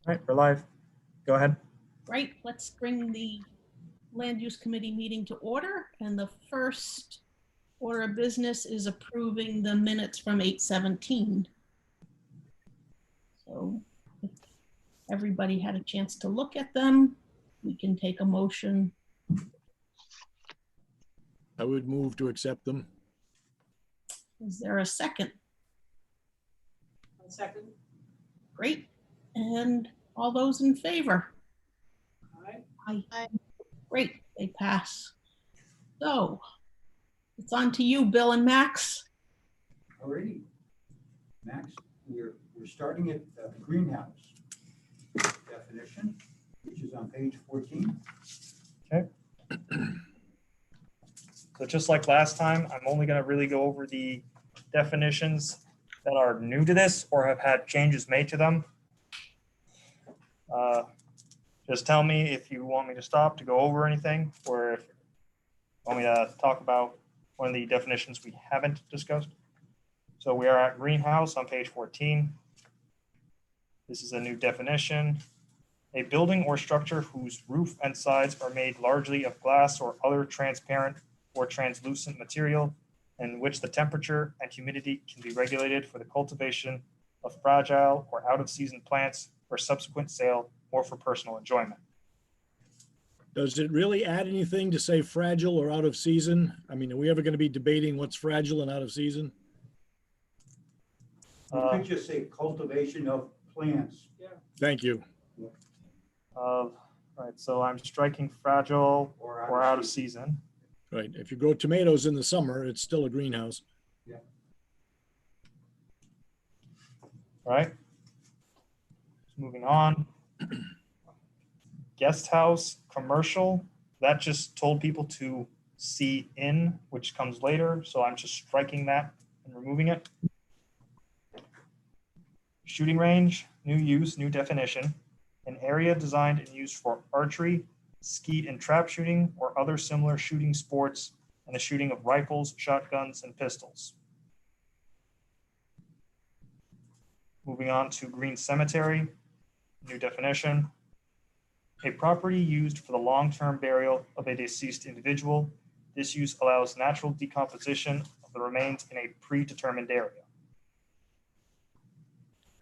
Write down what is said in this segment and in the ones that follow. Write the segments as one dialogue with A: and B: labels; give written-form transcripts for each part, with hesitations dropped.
A: All right, we're live. Go ahead.
B: Right, let's bring the Land Use Committee meeting to order. And the first order of business is approving the minutes from 8/17. So if everybody had a chance to look at them, we can take a motion.
C: I would move to accept them.
B: Is there a second?
D: One second.
B: Great. And all those in favor?
D: Aye.
B: Aye. Great, they pass. So it's on to you, Bill and Max.
E: Alrighty, Max, we're starting at the greenhouse definition, which is on page 14.
A: So just like last time, I'm only going to really go over the definitions that are new to this or have had changes made to them. Just tell me if you want me to stop to go over anything, or if you want me to talk about one of the definitions we haven't discussed. So we are at greenhouse on page 14. This is a new definition. A building or structure whose roof and sides are made largely of glass or other transparent or translucent material, in which the temperature and humidity can be regulated for the cultivation of fragile or out-of-season plants for subsequent sale or for personal enjoyment.
C: Does it really add anything to say fragile or out of season? I mean, are we ever going to be debating what's fragile and out of season?
E: You could just say cultivation of plants.
C: Thank you.
A: Right, so I'm striking fragile or out of season.
C: Right. If you grow tomatoes in the summer, it's still a greenhouse.
A: Right. Moving on. Guest house, commercial, that just told people to see in, which comes later. So I'm just striking that and removing it. Shooting range, new use, new definition. An area designed and used for archery, skeet and trap shooting, or other similar shooting sports, and the shooting of rifles, shotguns, and pistols. Moving on to green cemetery, new definition. A property used for the long-term burial of a deceased individual. This use allows natural decomposition of the remains in a predetermined area.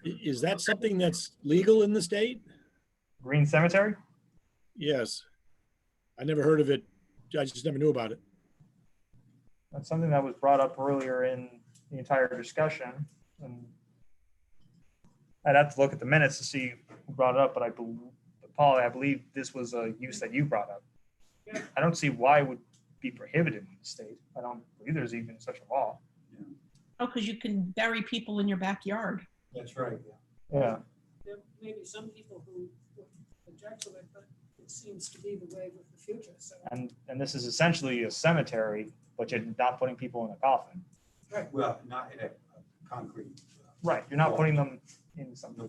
C: Is that something that's legal in the state?
A: Green cemetery?
C: Yes. I never heard of it. I just never knew about it.
A: That's something that was brought up earlier in the entire discussion. And I'd have to look at the minutes to see who brought it up, but Paul, I believe this was a use that you brought up.
D: Yeah.
A: I don't see why it would be prohibited in the state. I don't believe there's even such a law.
B: Oh, because you can bury people in your backyard.
E: That's right,
A: Yeah.
D: There may be some people who object to it, but it seems to be the wave of the future, so.
A: And this is essentially a cemetery, but you're not putting people in a coffin.
E: Right, well, not in a concrete.
A: Right. You're not putting them in something.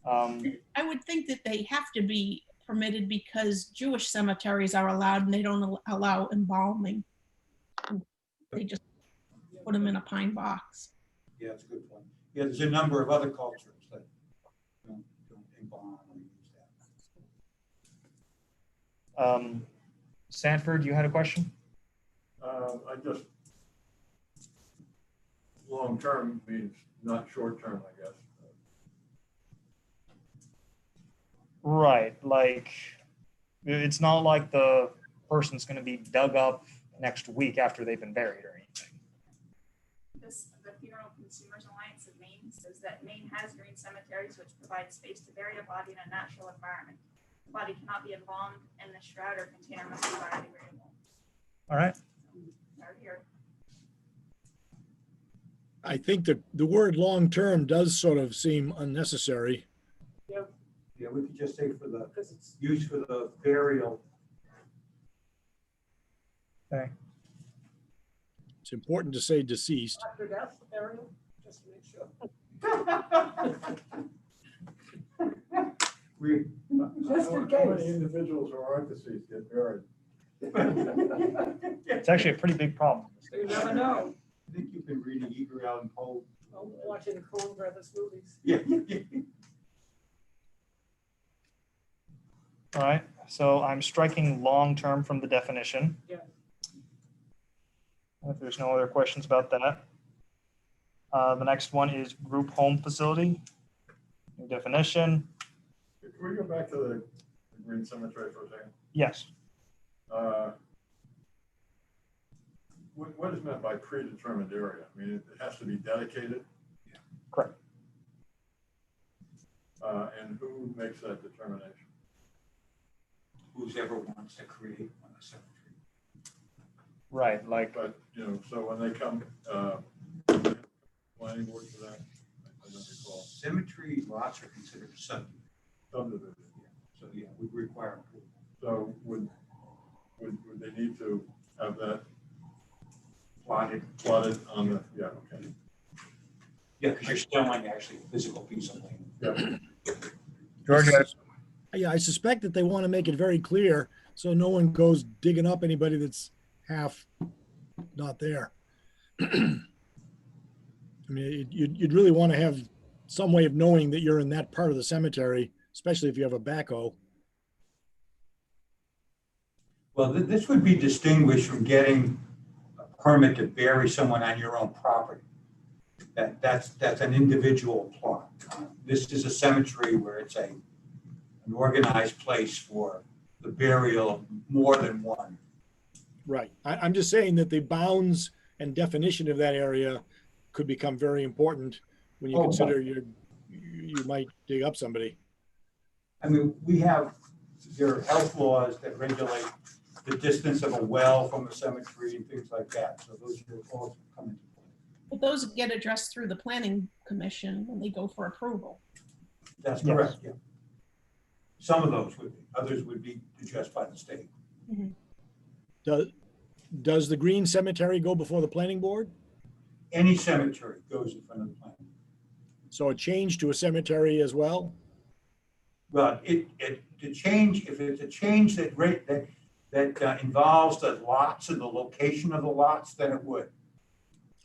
B: I would think that they have to be permitted because Jewish cemeteries are allowed and they don't allow embalming. They just put them in a pine box.
E: Yeah, that's a good point. Yeah, there's a number of other cultures that don't embalm or use that.
A: Sanford, you had a question?
F: I just, long-term means not short-term, I guess.
A: Right. Like, it's not like the person's going to be dug up next week after they've been buried or anything.
G: The Funeral Consumers Alliance of Maine says that Maine has green cemeteries which provide space to bury a body in a natural environment. The body cannot be embalmed, and the shroud or container must be biodegradable.
A: All right.
G: They're here.
C: I think that the word long-term does sort of seem unnecessary.
E: Yeah, we could just say for the
D: Because it's,
E: use for the burial.
A: Okay.
C: It's important to say deceased.
D: after death, burial, just to make sure.
E: We,
D: Just in
F: How many
D: case.
F: individuals who aren't deceased get buried?
A: It's actually a pretty big problem.
D: You never know.
E: I think you've been reading Edgar Allan Poe.
D: I'm watching the Coen Brothers movies.
E: Yeah.
A: All right, so I'm striking long-term from the definition.
D: Yeah.
A: If there's no other questions about that. The next one is group home facility. New definition,
F: Can we go back to the green cemetery for a second?
A: yes,
F: What is meant by predetermined area? I mean, it has to be dedicated?
A: correct.
F: And who makes that determination?
E: Who's ever wants to create one a cemetery.
A: Right, like,
F: But, you know, so when they come, planning board for that, I don't recall,
E: Cemetery lots are considered subdivision,
F: subdivision.
E: so yeah, would require approval.
F: So would they need to have that plotted on the, yeah, okay.
E: Yeah, because you're selling actually a physical piece of land.
F: Yeah,
A: George, you had-
C: Yeah, I suspect that they want to make it very clear so no one goes digging up anybody that's half not there. I mean, you'd really want to have some way of knowing that you're in that part of the cemetery, especially if you have a backhoe.
E: Well, this would be distinguished from getting a permit to bury someone on your own property. That's an individual plot. This is a cemetery where it's an organized place for the burial of more than one.
C: Right. I'm just saying that the bounds and definition of that area could become very important when you
E: Oh,
C: consider you might dig up somebody.
E: I mean, there are health laws that regulate the distance of a well from a cemetery and things like that. So those are all come into play.
B: But those get addressed through the planning commission when they go for approval.
E: That's
A: Yes.
E: correct, yeah. Some of those would be, others would be addressed by the state.
C: Does the Green Cemetery go before the planning board?
E: Any cemetery goes in front of the plan.
C: So a change to a cemetery as well?
E: Well, the change, if it's a change that involves the lots and the location of the lots, then it would.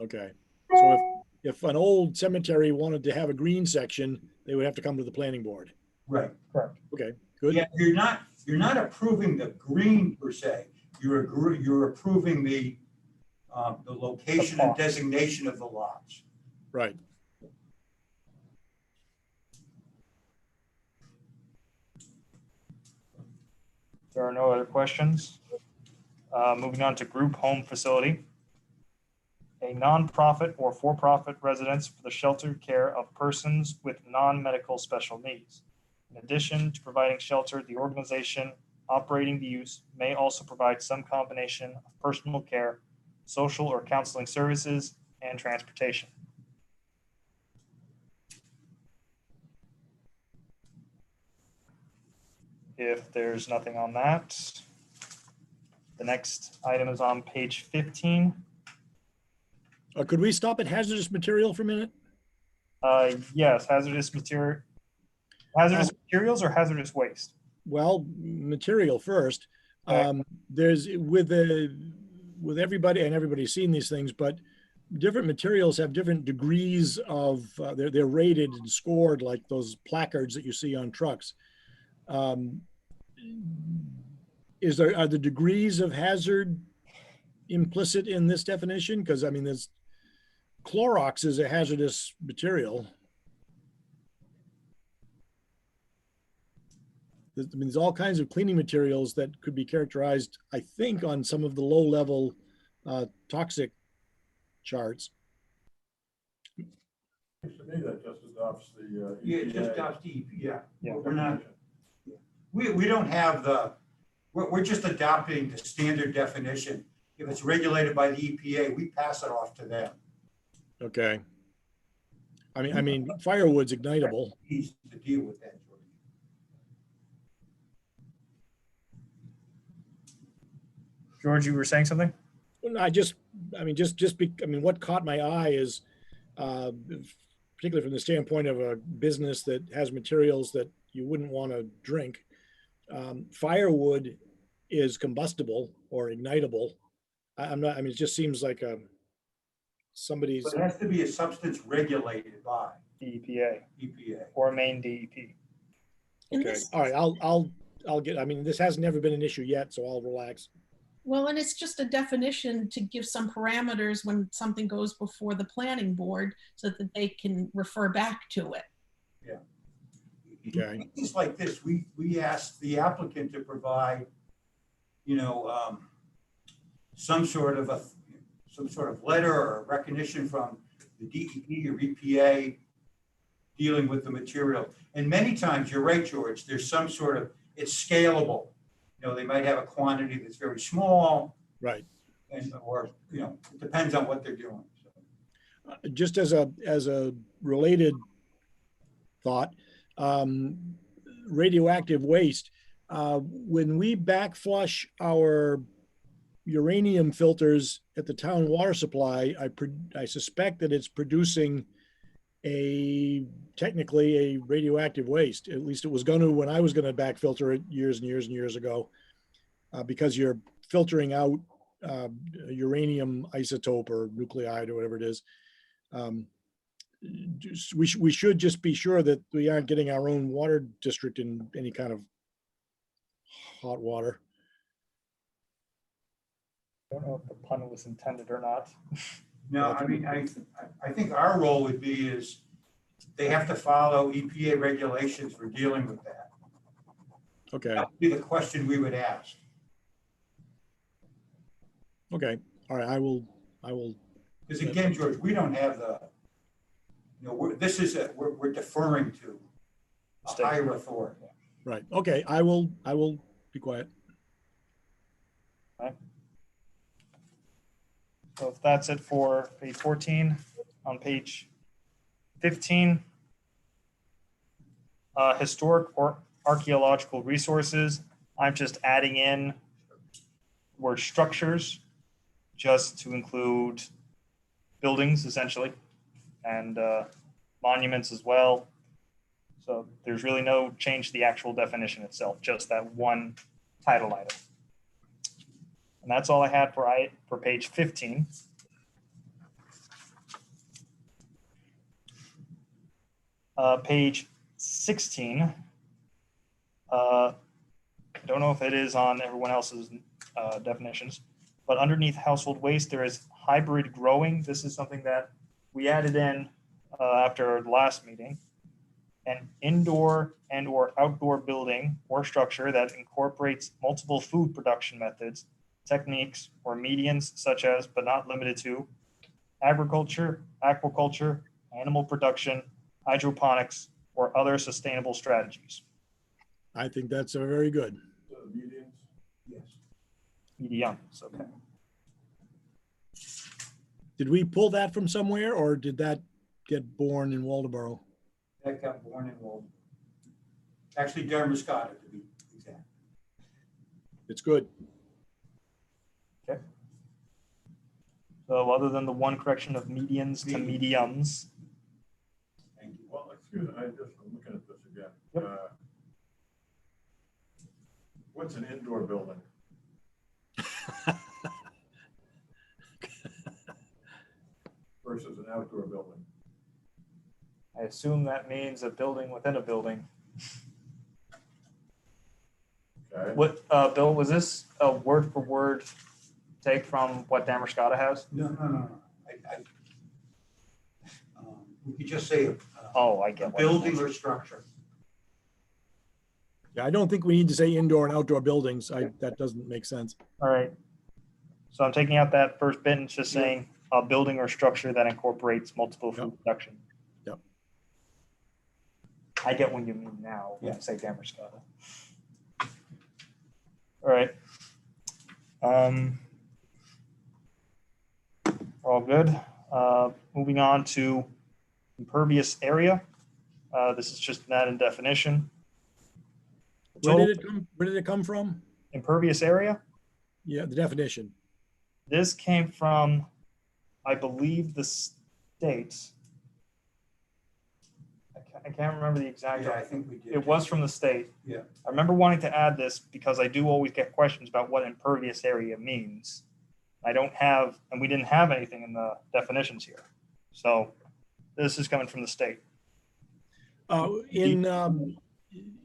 C: Okay. So if an old cemetery wanted to have a green section, they would have to come to the planning board.
E: Right.
A: correct.
C: Okay, good.
E: Yeah, you're not approving the green per se. You're approving the location and designation of the lots.
C: Right.
A: There are no other questions. Moving on to group home facility. A nonprofit or for-profit residence for the sheltered care of persons with non-medical special needs. In addition to providing shelter, the organization operating the use may also provide some combination of personal care, social or counseling services, and transportation. If there's nothing on that, the next item is on page 15.
C: Could we stop at hazardous material for a minute?
A: Yes, hazardous materials or hazardous waste?
C: Well, material first.
A: Okay.
C: There's with everybody, and everybody's seen these things, but different materials have different degrees of, they're rated and scored like those placards that you see on trucks. Are the degrees of hazard implicit in this definition? Because I mean, there's Clorox is a hazardous material. I mean, there's all kinds of cleaning materials that could be characterized, I think, on some of the low-level toxic charts.
F: Seems to me that just adopts the.
E: Yeah, it just
F: EPA.
E: adopts the EPA.
A: Yeah.
E: We're not, we don't have we're just adopting the standard definition. If it's regulated by the EPA, we pass it off to them.
C: Okay. I mean, firewood's ignitable.
E: Easy to deal with that, Jordan.
A: George, you were saying something?
C: What caught my eye is, particularly from the standpoint of a business that has materials that you wouldn't want to drink. Firewood is combustible or ignitable. It just seems like somebody's,
E: But it has to be a substance regulated by
A: The EPA
E: EPA.
A: or Maine DEP.
B: In
C: okay.
B: this,
C: All right, I mean, this has never been an issue yet, so I'll relax.
B: Well, and it's just a definition to give some parameters when something goes before the planning board so that they can refer back to it.
C: Okay.
E: Things like this, we asked the applicant to provide, some sort of letter or recognition from the DEP or EPA dealing with the material. And many times, you're right, George, there's some sort of, it's scalable. They might have a quantity that's very small,
C: Right.
E: or it depends on what they're doing. So.
C: Just as a related thought, radioactive waste, when we backflush our uranium filters at the town water supply, I suspect that it's producing technically a radioactive waste. At least it was going to when I was going to back filter it years and years and years ago, because you're filtering out uranium isotope or nuclide or whatever it is. We should just be sure that we aren't getting our own water district in any kind of hot water.
A: I don't know if the pun was intended or not.
E: No, I mean, I think our role would be is they have to follow EPA regulations for dealing with that.
C: Okay.
E: That would be the question we would ask.
C: Okay. All right. I will.
E: Because again, George, we don't have the, we're deferring to a higher authority.
C: Right. Okay. I will be quiet.
A: So if that's it for page 14, on page 15, historic or archaeological resources, I'm just adding in word structures just to include buildings essentially and monuments as well. So there's really no change to the actual definition itself, just that one title item. And that's all I had for page 15. Page 16. I don't know if it is on everyone else's definitions, but underneath household waste, there is hybrid growing. This is something that we added in after the last meeting. An indoor and or outdoor building or structure that incorporates multiple food production methods, techniques, or mediums such as, but not limited to, agriculture, aquaculture, animal production, hydroponics, or other sustainable strategies.
C: I think that's very good.
F: Medians?
E: Yes.
A: Mediums, okay.
C: Did we pull that from somewhere, or did that get born in Waldeboro?
E: That got born in Walden. Actually, Damariscotta, to be exact.
C: It's good.
A: Okay. So other than the one correction of medians to mediums,
E: Thank you.
F: Well, excuse me, I'm looking at this again.
A: Yep.
F: What's an indoor building? Versus an outdoor building?
A: I assume that means a building within a building.
F: Okay.
A: What, Bill, was this a word for word take from what Damariscotta has?
E: No. We could just say
A: Oh, I
E: a
A: get what.
E: building or structure.
C: Yeah, I don't think we need to say indoor and outdoor buildings. That doesn't make sense.
A: All right. So I'm taking out that first bit and just saying a building or structure that incorporates multiple food production.
C: Yep.
A: I get what you mean now when
E: Yeah.
A: you say Damariscotta. All right. We're all good. Moving on to impervious area. This is just an added definition.
C: Where did it come from?
A: Impervious area.
C: Yeah, the definition.
A: This came from, I believe, the state. I can't remember the exact.
E: Yeah, I think we did.
A: It was from the state.
E: Yeah.
A: I remember wanting to add this because I do always get questions about what impervious area means. I don't have, and we didn't have anything in the definitions here. So this is coming from the state.
C: In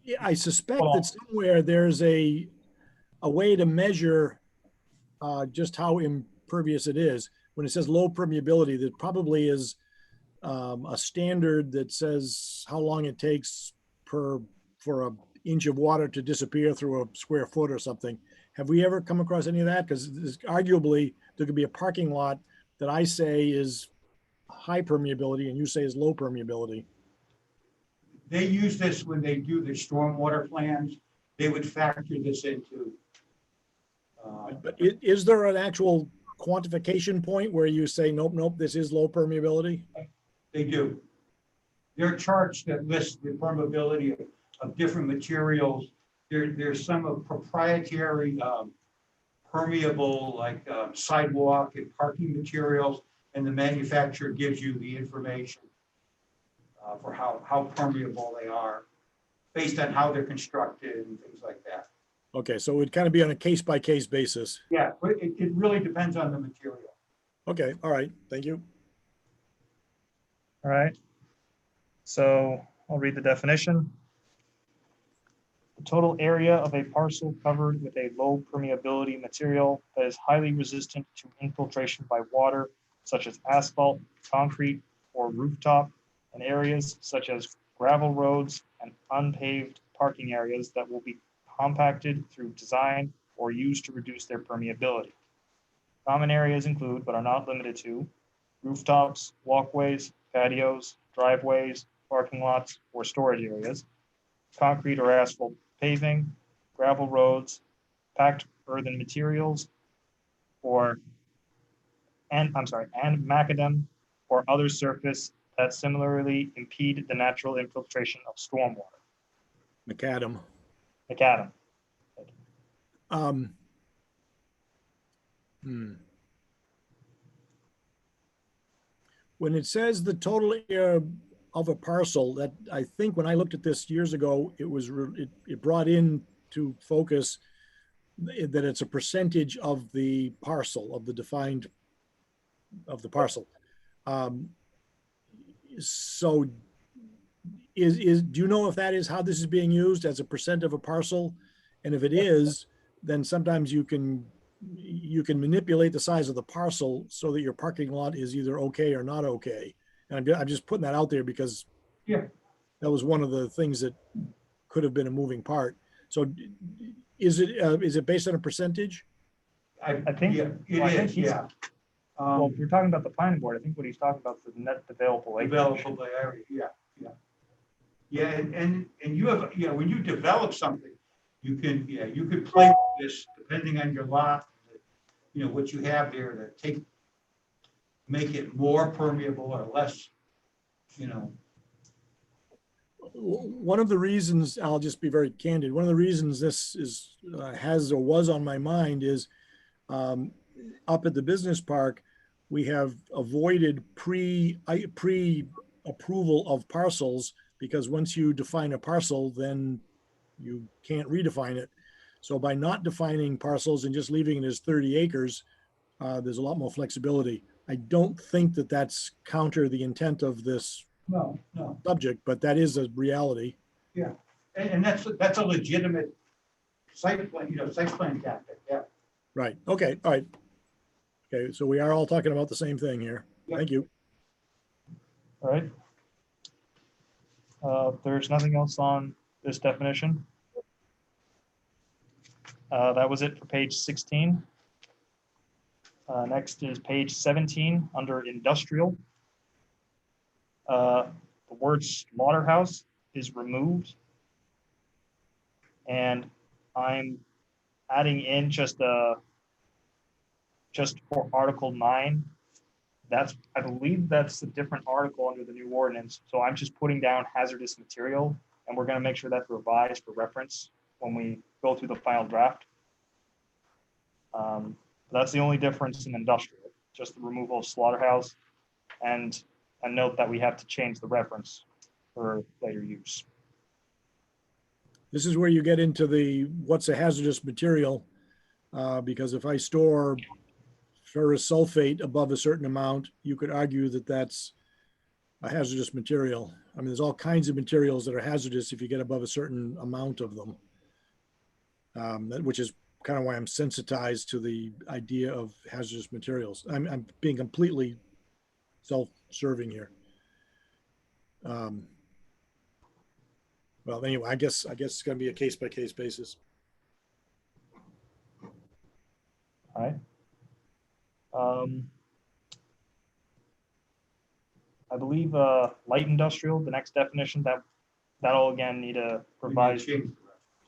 C: Yeah, I suspect
A: Well-
C: that somewhere there's a way to measure just how impervious it is. When it says low permeability, there probably is a standard that says how long it takes for a inch of water to disappear through a square foot or something. Have we ever come across any of that? Because arguably there could be a parking lot that I say is high permeability and you say is low permeability.
E: They use this when they do the stormwater plans. They would factor this into.
C: But is there an actual quantification point where you say, nope, nope, this is low permeability?
E: They do. There are charts that list the permeability of different materials. There's some of proprietary permeable, like sidewalk and parking materials, and the manufacturer gives you the information for how permeable they are, based on how they're constructed and things like that.
C: Okay, so it would kind of be on a case-by-case basis.
E: Yeah, but it really depends on the material.
C: Okay, all right, thank you.
A: All right. So I'll read the definition. The total area of a parcel covered with a low permeability material that is highly resistant to infiltration by water, such as asphalt, concrete, or rooftop, and areas such as gravel roads and unpaved parking areas that will be compacted through design or used to reduce their permeability. Common areas include, but are not limited to, rooftops, walkways, patios, driveways, parking lots, or storage areas, concrete or asphalt paving, gravel roads, packed earthen materials, and macadam or other surface that similarly impede the natural infiltration of stormwater.
C: McAdam.
A: Macadam.
C: Um, hmm. When it says the total area of a parcel, that I think when I looked at this years ago, it brought in to focus that it's a percentage of the parcel, of the defined of the parcel. So do you know if that is how this is being used, as a percent of a parcel? And if it is, then sometimes you can manipulate the size of the parcel so that your parking lot is either okay or not okay. And I'm just putting that out there because
E: Yeah.
C: that was one of the things that could have been a moving part. So is it based on a percentage?
E: I
A: think-
E: yeah,
A: well, I think
E: it is,
A: he's-
E: yeah.
A: Well, if we're talking about the planning board, I think what he's talking about is the net available acreage.
E: Developable area, yeah. Yeah, and you have, when you develop something, you could play with this depending on your lot, what you have there to make it more permeable or less,
C: One of the reasons, I'll just be very candid, one of the reasons this is has or was on my mind is up at the business park, we have avoided pre-approval of parcels, because once you define a parcel, then you can't redefine it. So by not defining parcels and just leaving it as 30 acres, there's a lot more flexibility. I don't think that that's counter the intent of this
E: no.
C: subject, but that is a reality.
E: And that's a legitimate site plan tactic, yeah.
C: Right. Okay. All right. Okay. So we are all talking about the same thing here.
E: Yep.
C: Thank you.
A: All right. There's nothing else on this definition. That was it for page 16. Next is page 17 under industrial. The word slaughterhouse is removed. And I'm adding in just for Article 9. I believe that's a different article under the new ordinance. So I'm just putting down hazardous material, and we're going to make sure that's revised for reference when we go through the final draft. That's the only difference in industrial, just the removal of slaughterhouse, and a note that we have to change the reference for later use.
C: This is where you get into what's a hazardous material, because if I store ferrous sulfate above a certain amount, you could argue that that's a hazardous material. I mean, there's all kinds of materials that are hazardous if you get above a certain amount of them. Which is kind of why I'm sensitized to the idea of hazardous materials. I'm being completely self-serving here. Well, anyway, I guess it's going to be a case-by-case basis.
A: All right. I believe light industrial, the next definition, that'll again need to provide.
E: Change the reference.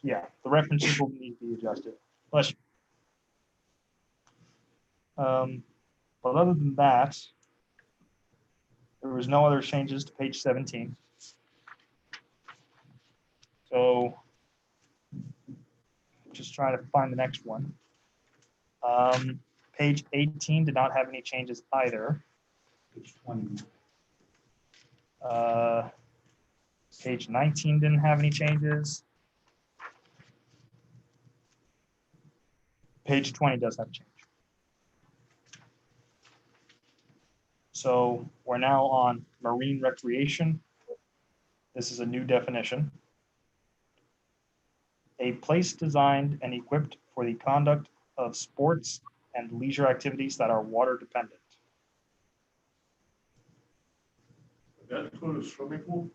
A: Yeah, the references will need to be adjusted. Bless you. But other than that, there was no other changes to page 17. So just trying to find the next one. Page 18 did not have any changes either.
E: Page 20.
A: Page 19 didn't have any changes. Page 20 does have a change. So we're now on marine recreation. This is a new definition. A place designed and equipped for the conduct of sports and leisure activities that are water dependent.
F: Would that include a swimming pool?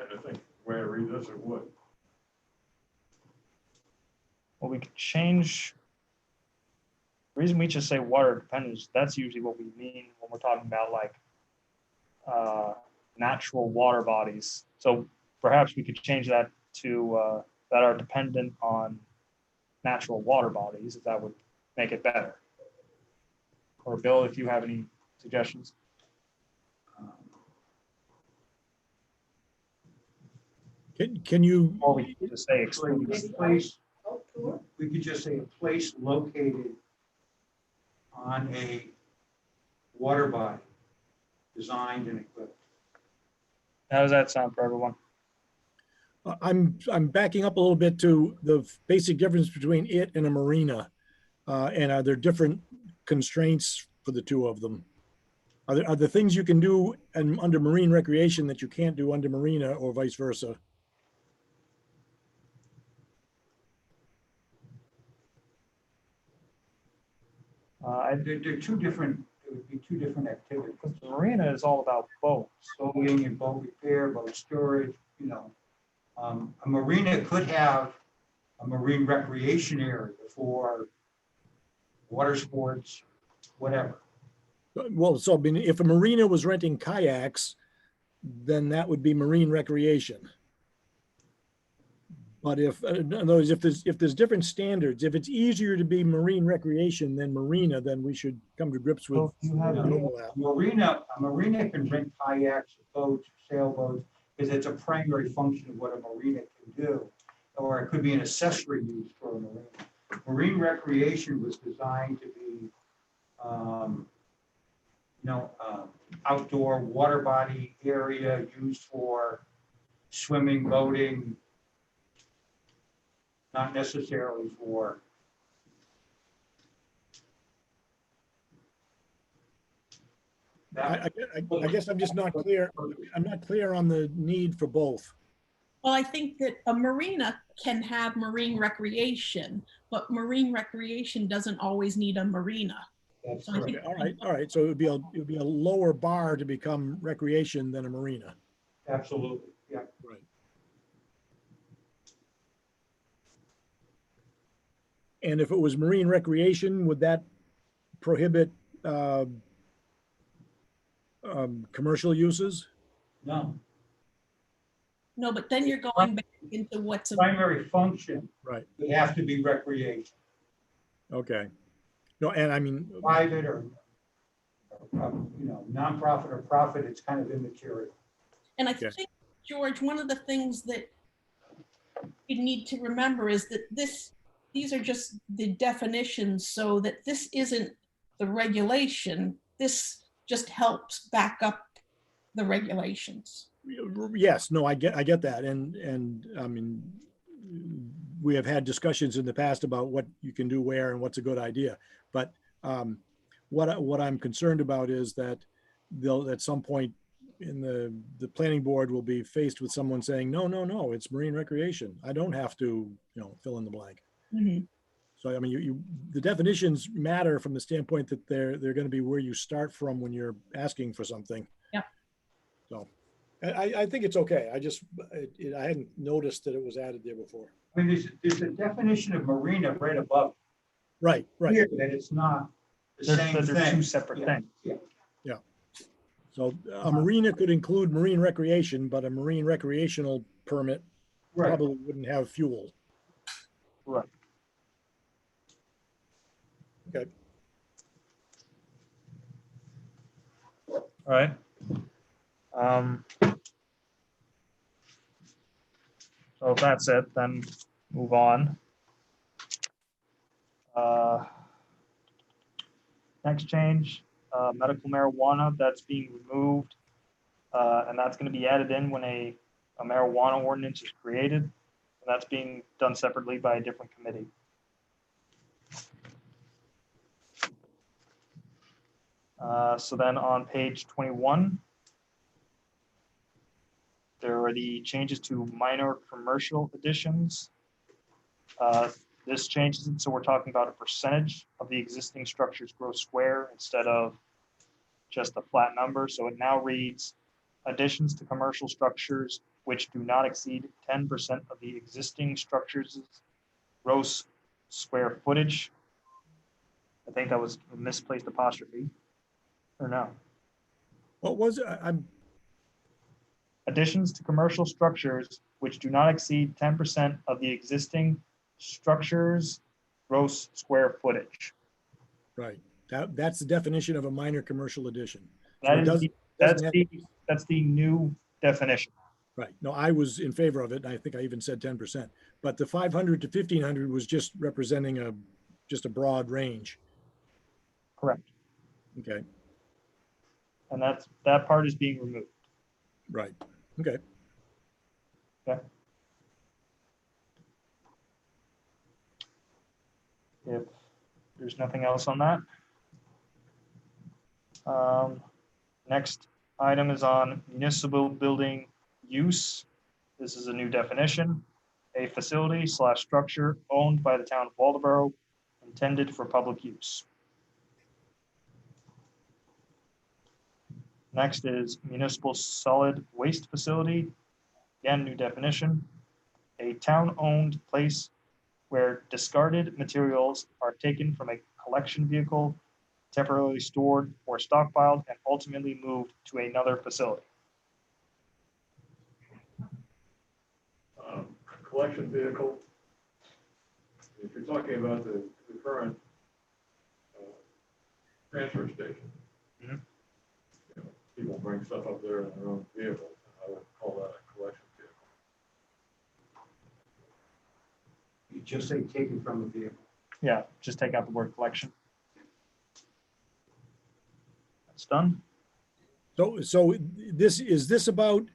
F: I think the way I read this, it would.
A: Well, we could change. The reason we just say water dependent is that's usually what we mean when we're talking about like natural water bodies. So perhaps we could change that to that are dependent on natural water bodies, if that would make it better. Or Bill, if you have any suggestions.
C: Can you,
A: Or we could just say exclude.
E: A place,
D: Outdoor?
E: we could just say a place located on a water body designed and equipped.
A: How does that sound for everyone?
C: I'm backing up a little bit to the basic difference between it and a marina. And are there different constraints for the two of them? Are there things you can do under marine recreation that you can't do under marina, or vice versa?
E: They're two different, it would be two different activities.
A: The marina is all about boats.
E: Boating and boat repair, boat storage, you know. A marina could have a marine recreation area for water sports, whatever.
C: Well, so I mean, if a marina was renting kayaks, then that would be marine recreation. But in other words, if there's different standards, if it's easier to be marine recreation than marina, then we should come to grips with
A: Well, you have
C: the
A: any-
C: overlap.
E: A marina can rent kayaks, boats, sailboats, because it's a primary function of what a marina can do. Or it could be an accessory use for a marina. Marine recreation was designed to be, outdoor water body area used for swimming, boating, not necessarily for that.
C: I guess I'm just not clear. I'm not clear on the need for both.
B: Well, I think that a marina can have marine recreation, but marine recreation doesn't always need a marina.
E: That's
B: So I
E: correct.
B: think-
C: All right. So it would be a lower bar to become recreation than a marina.
E: Absolutely, yeah.
C: Right. And if it was marine recreation, would that prohibit commercial uses?
E: No,
B: No, but then you're going back into what's, a-
E: primary function
C: Right.
E: would have to be recreation,
C: Okay. No, and I mean,
E: private or nonprofit or profit, it's kind of immaterial.
B: and I
C: Okay.
B: think, George, one of the things that you need to remember is that these are just the definitions, so that this isn't the regulation. This just helps back up the regulations.
C: yes, no, I get that. And I mean, we have had discussions in the past about what you can do where and what's a good idea. But what I'm concerned about is that they'll, at some point in the planning board will be faced with someone saying, no, it's marine recreation. I don't have to, fill in the blank.
B: Mhm.
C: So, I mean, the definitions matter from the standpoint that they're going to be where you start from when you're asking for something.
B: Yeah.
C: So I think it's okay. I hadn't noticed that it was added there before.
E: I mean, there's a definition of marina right above.
C: Right.
E: Here, that it's not the same
A: They're two
E: thing.
A: separate
E: Yeah,
A: things.
E: yeah.
C: So a marina could include marine recreation, but a marine recreational permit
E: Right.
C: probably wouldn't have fuel.
A: Right.
C: Okay.
A: All right. So if that's it, then move on. Next change, medical marijuana, that's being removed. And that's going to be added in when a marijuana ordinance is created. And that's being done separately by a different committee. So then on page 21, there are the changes to minor commercial additions. This changes it, so we're talking about a percentage of the existing structure's gross square instead of just a flat number. So it now reads, additions to commercial structures which do not exceed 10% of the existing structure's gross square footage. I think that was a misplaced apostrophe, or no?
C: What was it? I'm
A: Additions to commercial structures which do not exceed 10% of the existing structure's gross square footage.
C: right. That's the definition of a minor commercial addition. So
A: That
C: it
A: is
C: doesn't-
A: that's the new definition.
C: Right. No, I was in favor of it. And I think I even said 10%, but the 500 to 1500 was just representing just a broad range.
A: Correct.
C: Okay.
A: And that part is being removed.
C: Right. Okay.
A: If there's nothing else on that. Next item is on municipal building use. This is a new definition. A facility / structure owned by the town of Waldeboro intended for public use. Next is municipal solid waste facility. Again, new definition. A town-owned place where discarded materials are taken from a collection vehicle, temporarily stored or stockpiled, and ultimately moved to another facility.
F: Collection vehicle. If you're talking about the current transfer station.
A: Mhm.
F: You know, people bring stuff up there in their own vehicle. I would call that a collection vehicle.
E: You just say taken from the vehicle.
A: Yeah, just take out the word collection. That's done.
C: So this about,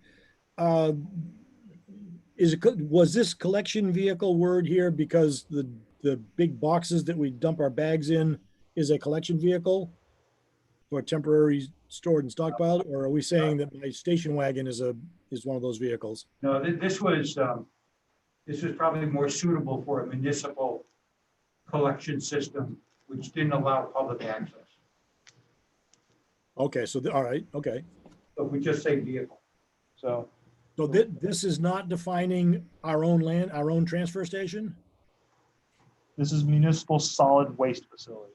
C: was this collection vehicle word here because the big boxes that we dump our bags in is a collection vehicle for temporary stored and stockpiled, or are we saying that my station wagon is one of those vehicles?
E: No, this was probably more suitable for a municipal collection system, which didn't allow public access.
C: Okay, so, all right, okay.
E: So if we just say vehicle.
A: So
C: So this is not defining our own land, our own transfer station?
A: this is municipal solid waste facility.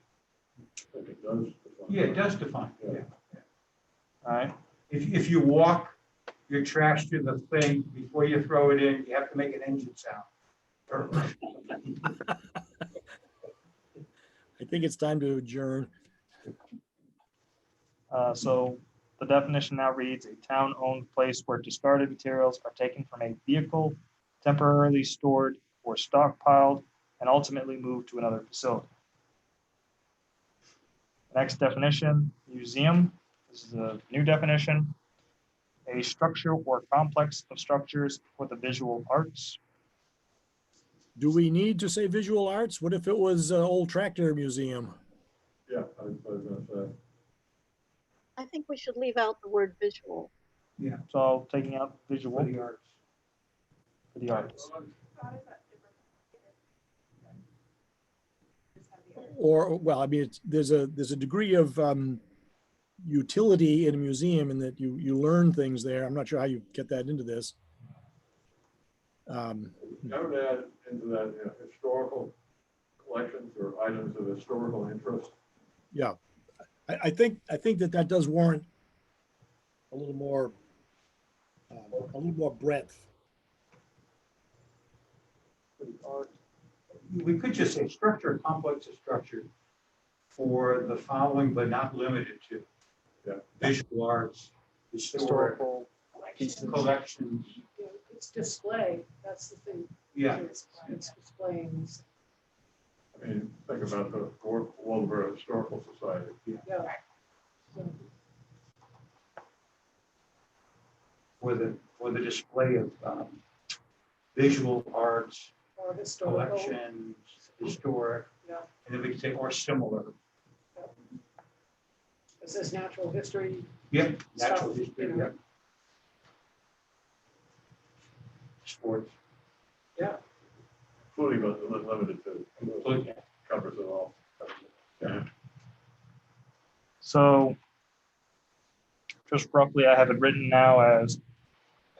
F: I think it does.
E: Yeah, it does define, yeah.
A: All right.
E: If you walk your trash to the thing, before you throw it in, you have to make an engine sound.
C: I think it's time to adjourn.
A: So the definition now reads a town-owned place where discarded materials are taken from a vehicle, temporarily stored or stockpiled, and ultimately moved to another facility. Next definition, museum. This is a new definition. A structure or complex of structures for the visual arts.
C: Do we need to say visual arts? What if it was an old tractor museum?
F: Yeah, I was gonna say.
H: I think we should leave out the word visual.
E: Yeah.
A: So taking out visual
E: For the arts.
A: for the arts.
C: Or, well, I mean, there's a degree of utility in a museum in that you learn things there. I'm not sure how you get that into this.
F: I would add into that, you know, historical collections or items of historical interest.
C: Yeah, I think that does warrant a little more breadth.
E: We could just say structure, complex of structure for the following, but not limited to.
F: Yeah.
E: Visual arts, historic
A: Historical pieces.
E: collections.
D: You know, it's display, that's the thing.
E: Yeah.
D: It's displaying,
F: I mean, think about the Waldeboro Historical Society.
D: yeah. So,
E: For the display of visual arts,
D: or historical,
E: collections, historic,
D: yeah.
E: and then we can say or similar.
D: It says natural history,
E: Yep, natural
D: Stuff,
E: history,
D: you know.
E: yep. Sports.
F: Including but limited to,
E: Include-
F: covers it all. Yeah.
A: So just roughly, I have it written now as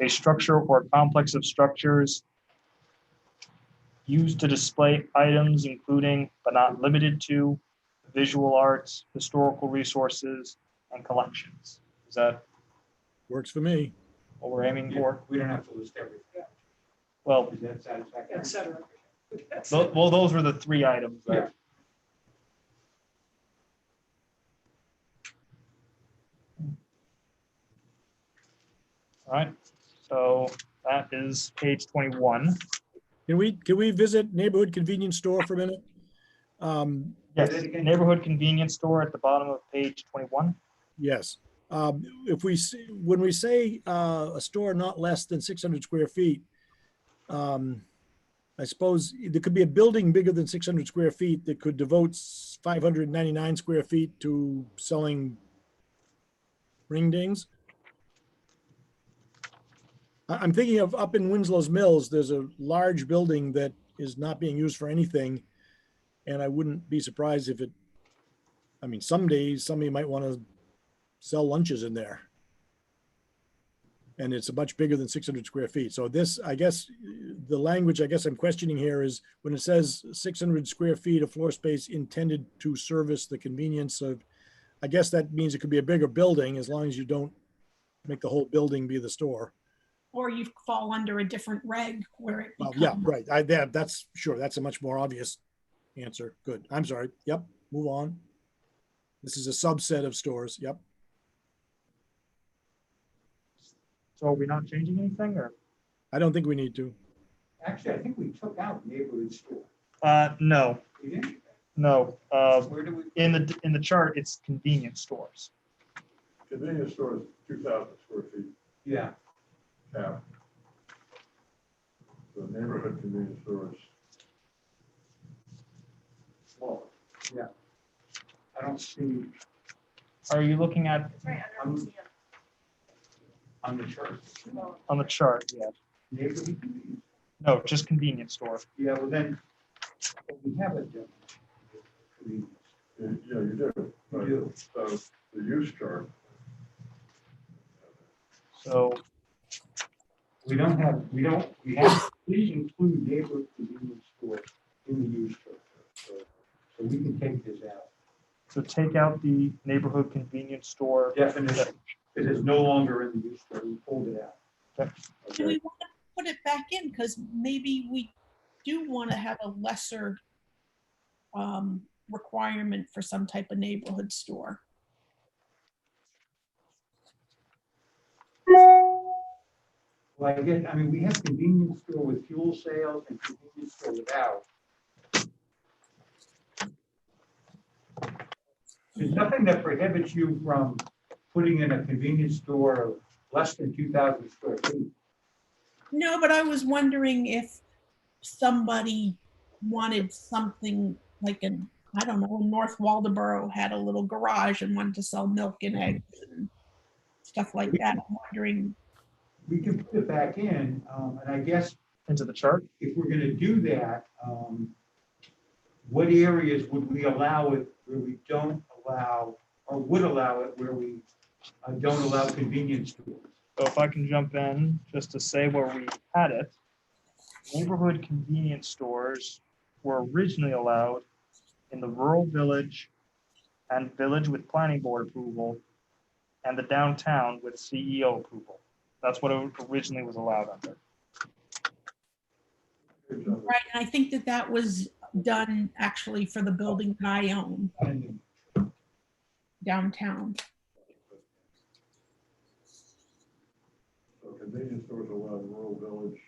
A: a structure or complex of structures used to display items, including but not limited to visual arts, historical resources, and collections. Is that
C: Works for me.
A: what we're aiming for?
E: We don't have to list everything.
A: Well,
E: Is that satisfactory?
D: et cetera.
A: well, those were the three items.
E: Yeah.
A: All right, so that is page 21.
C: Can we visit neighborhood convenience store for a minute?
A: Yes,
E: Say that again.
A: neighborhood convenience store at the bottom of page 21.
C: Yes. When we say a store not less than 600 square feet, I suppose there could be a building bigger than 600 square feet that could devote 599 square feet to selling ring dings. I'm thinking of up in Winslow's Mills, there's a large building that is not being used for anything. And I wouldn't be surprised if I mean, some days somebody might want to sell lunches in there. And it's a much bigger than 600 square feet. So this, I guess, the language I guess I'm questioning here is when it says 600 square feet of floor space intended to service the convenience of, I guess that means it could be a bigger building as long as you don't make the whole building be the store.
B: Or you fall under a different reg where it
C: Well, yeah,
B: becomes.
C: right. That's sure. That's a much more obvious answer. Good. I'm sorry. Yep. Move on. This is a subset of stores. Yep.
A: So are we not changing anything or?
C: I don't think we need to.
E: Actually, I think we took out neighborhood store.
A: No,
E: We didn't?
A: no.
E: Where do we?
A: In the chart, it's convenience stores.
F: Convenience store is 2,000 square feet
E: Yeah,
F: cap. The neighborhood convenience store is smaller.
E: I don't see
A: Are you looking at
G: It's right under museum.
E: on the chart.
A: on the chart? Yeah.
E: Neighborhood convenience.
A: No, just convenience store.
E: Yeah, well then, we have a definition.
F: Yeah, you do.
E: We
F: Right.
E: do.
F: So the use chart,
A: So
E: We have, please include neighborhood convenience store in the use chart. So we can take this out.
A: so take out the neighborhood convenience store.
E: Definition, it is no longer in the use chart, we pulled it out.
B: Do
A: Okay.
B: we want to put it back in? Because maybe we do want to have a lesser requirement for some type of neighborhood store.
E: Well, I mean, we have convenience store with fuel sales and convenience store without. There's nothing that prohibits you from putting in a convenience store of less than 2,000 square feet.
B: No, but I was wondering if somebody wanted something like I don't know, North Waldeboro had a little garage and wanted to sell milk and eggs and stuff like that. I'm wondering,
E: We can put it back in, and I guess
A: Into the chart?
E: if we're gonna do that, what areas would we allow it where we don't allow, or would allow it where we don't allow convenience stores?
A: So if I can jump in just to say where we had it, neighborhood convenience stores were originally allowed in the rural village and village with planning board approval and the downtown with CEO approval. That's what it originally was allowed under.
B: right, and I think that that was done actually for the building that I own
E: And
B: downtown.
F: So convenience stores are allowed in rural village,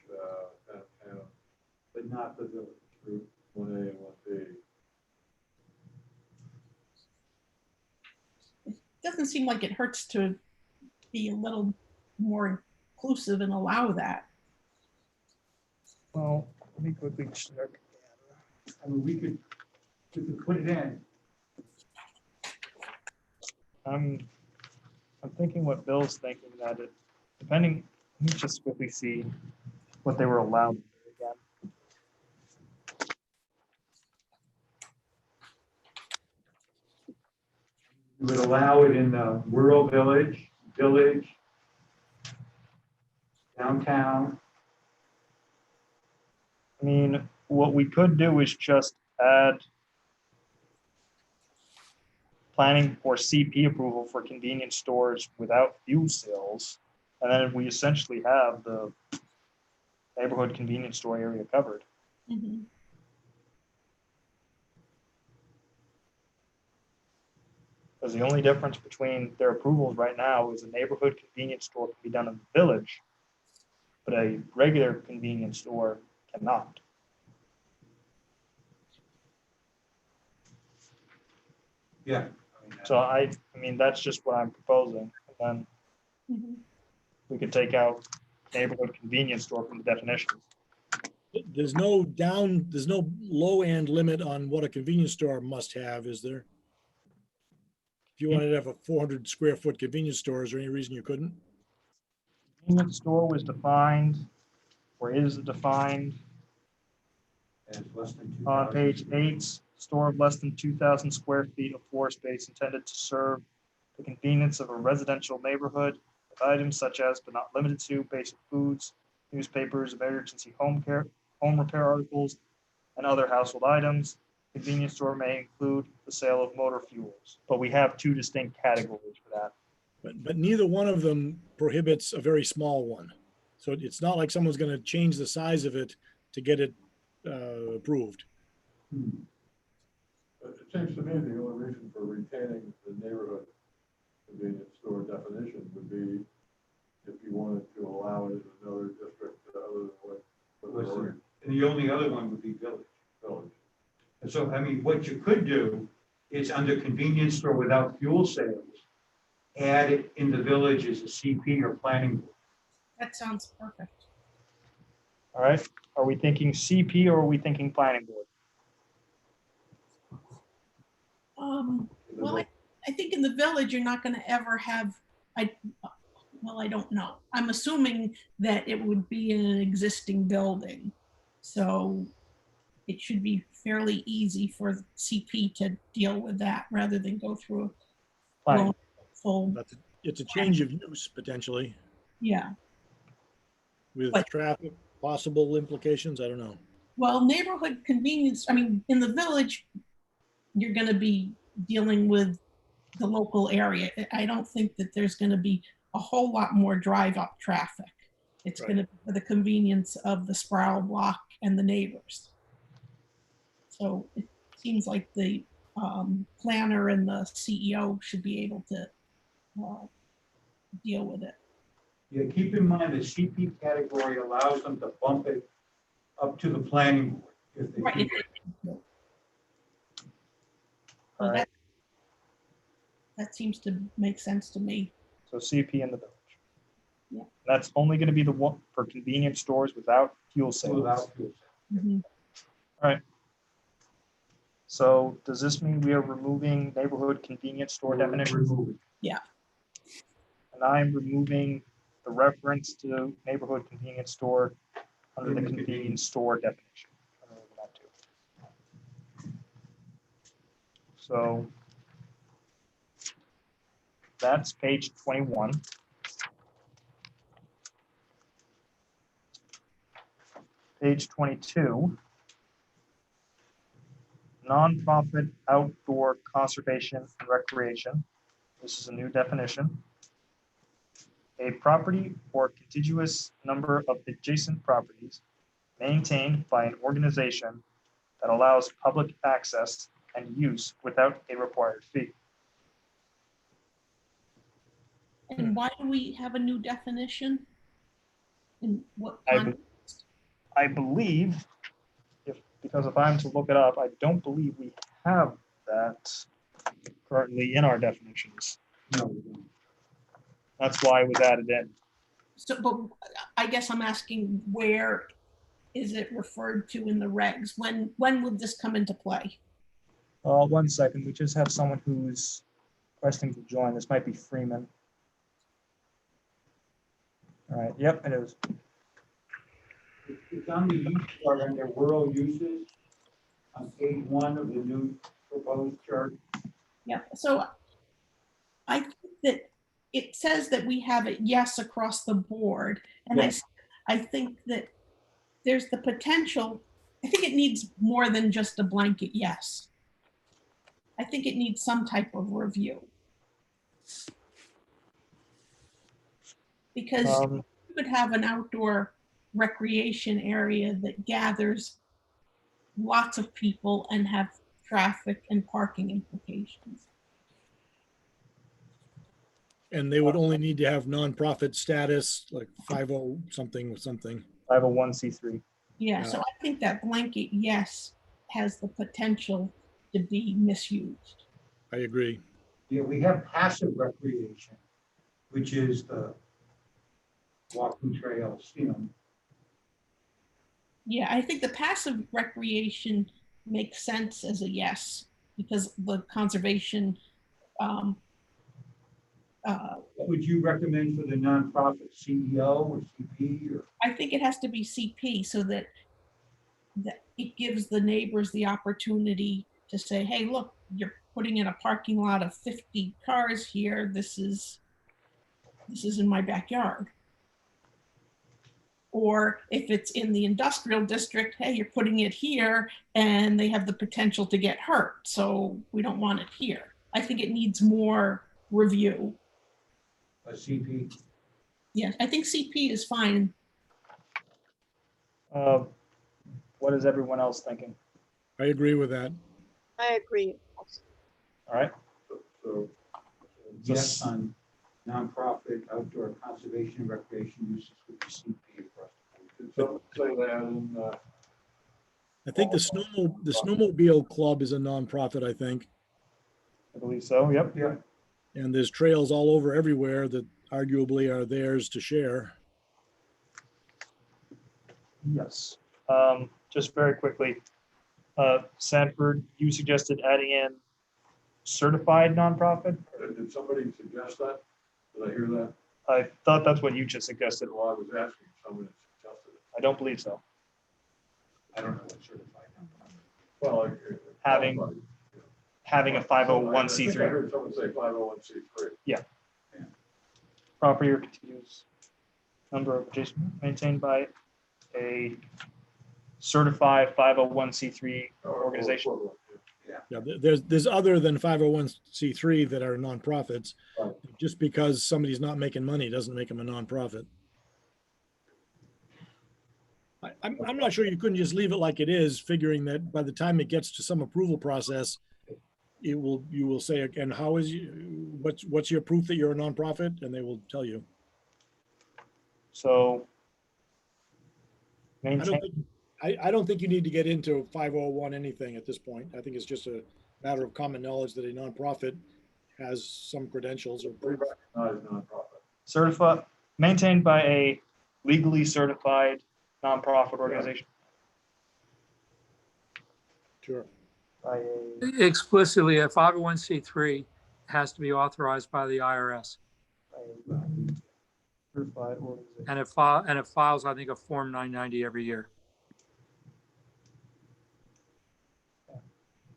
F: downtown,
E: but not the village.
F: Route 1A and 1B.
B: Doesn't seem like it hurts to be a little more inclusive and allow that.
A: Well, let me quickly check.
E: I mean, we could put it in.
A: I'm thinking what Bill's thinking that it, depending, let me just quickly see what they were allowed again.
E: We would allow it in the rural village, downtown.
A: I mean, what we could do is just add planning or CP approval for convenience stores without fuel sales. And then we essentially have the neighborhood convenience store area covered.
B: Mhm.
A: Because the only difference between their approvals right now is a neighborhood convenience store can be done in the village, but a regular convenience store cannot.
E: Yeah.
A: So I mean, that's just what I'm proposing. And then
B: Mhm.
A: we could take out neighborhood convenience store from the definition.
C: There's no low end limit on what a convenience store must have, is there? If you wanted to have a 400 square foot convenience store, is there any reason you couldn't?
A: Convenience store was defined, or is defined
E: As less than 2,000.
A: on page 8, store of less than 2,000 square feet of floor space intended to serve the convenience of a residential neighborhood with items such as, but not limited to, basic foods, newspapers, emergency home repair articles, and other household items. Convenience store may include the sale of motor fuels, but we have two distinct categories for that.
C: But neither one of them prohibits a very small one. So it's not like someone's going to change the size of it to get it approved.
F: But it seems to me the only reason for retaining the neighborhood convenience store definition would be if you wanted to allow it in another district other than what was already
E: And the only other one would be village.
F: village.
E: And so, I mean, what you could do is under convenience store without fuel sales, add it in the village as a CP or planning board.
B: That sounds perfect.
A: All right, are we thinking CP or are we thinking planning board?
B: Well, I think in the village, you're not gonna ever have, I don't know. I'm assuming that it would be in an existing building. So it should be fairly easy for CP to deal with that rather than go through a
A: Planning.
B: full,
C: But it's a change of use potentially
B: yeah.
C: with
B: But-
C: traffic, possible implications. I don't know.
B: Well, neighborhood convenience, I mean, in the village, you're gonna be dealing with the local area. I don't think that there's gonna be a whole lot more drive-up traffic. It's
C: Right.
B: gonna be for the convenience of the Sproul block and the neighbors. So it seems like the planner and the CEO should be able to deal with it.
E: Yeah, keep in mind the CP category allows them to bump it up to the planning board if they.
B: Right.
E: do.
B: Well,
A: All right.
B: that seems to make sense to me.
A: So CP in the village.
B: Yeah.
A: That's only going to be the one for convenience stores without fuel sales.
E: Without fuel sales.
B: Mhm.
A: So does this mean we are removing neighborhood convenience store definitions?
E: Remove
A: And I'm removing the reference to neighborhood convenience store under the convenience store definition. I'm removing that too. So that's page 21. Page 22. Nonprofit outdoor conservation and recreation. This is a new definition. A property or contiguous number of adjacent properties maintained by an organization that allows public access and use without a required fee.
B: And why do we have a new definition? In what
A: I
B: context?
A: I believe, because if I'm to look it up, I don't believe we have that currently in our definitions.
E: No, we don't.
A: That's why it was added in.
B: So, but I guess I'm asking, where is it referred to in the regs? When would this come into play?
A: 1 second, we just have someone who's requesting to join. This might be Freeman. All right, yep, it is.
E: It's on the use chart under rural uses on page 1 of the new proposed chart.
B: Yeah, so I think that it says that we have it yes across the board. And
E: Yeah.
B: I think that there's the potential, I think it needs more than just a blanket yes. I think it needs some type of review. Because
A: Um,
B: you could have an outdoor recreation area that gathers lots of people and have traffic and parking implications.
C: And they would only need to have nonprofit status, like 50 something with something.
A: 501c3.
B: Yeah, so I think that blanket yes has the potential to be misused.
C: I agree.
E: Yeah, we have passive recreation, which is the walking trails,
B: Yeah, I think the passive recreation makes sense as a yes, because the conservation,
E: What would you recommend for the nonprofit, CEO or CP or?
B: I think it has to be CP so that it gives the neighbors the opportunity to say, hey, look, you're putting in a parking lot of 50 cars here. This is in my backyard. Or if it's in the industrial district, hey, you're putting it here and they have the potential to get hurt. So we don't want it here. I think it needs more review.
E: A CP?
B: Yes, I think CP is fine.
A: What is everyone else thinking?
C: I agree with that.
H: I agree.
A: All right,
F: So,
E: Yes, on nonprofit outdoor conservation and recreation uses with the CP across the board.
F: did someone say that in,
C: I think the snowmobile club is a nonprofit, I think.
A: I believe so, yep.
E: Yeah,
C: And there's trails all over everywhere that arguably are theirs to share.
A: Yes. Just very quickly, Sanford, you suggested adding in certified nonprofit?
F: did somebody suggest that? Did I hear that?
A: I thought that's what you just suggested.
F: Well, I was asking someone that suggested it.
A: I don't believe so.
E: I don't know what certified nonprofit.
F: Well,
A: Having-
F: somebody,
A: Having a
F: I think I
A: 501c3
F: heard someone say 501c3.
A: property or continuous number of adjacent maintained by a certified 501c3 organization.
F: Equivalent, yeah.
C: Yeah, there's other than 501c3 that are nonprofits.
F: Right.
C: Just because somebody's not making money doesn't make them a nonprofit. I'm not sure you couldn't just leave it like it is, figuring that by the time it gets to some approval process, you will say, and how is what's your proof that you're a nonprofit? And they will tell you.
A: So
C: I
A: maintain,
C: don't think, I don't think you need to get into 501 anything at this point. I think it's just a matter of common knowledge that a nonprofit has some credentials or
F: We
C: proof.
F: recognize nonprofit.
A: certified, maintained by a legally certified nonprofit organization.
C: Sure.
A: by a,
I: Explicitly, a 501c3 has to be authorized by the IRS.
A: by a certified organization.
I: And it files, I think, a Form 990 every year.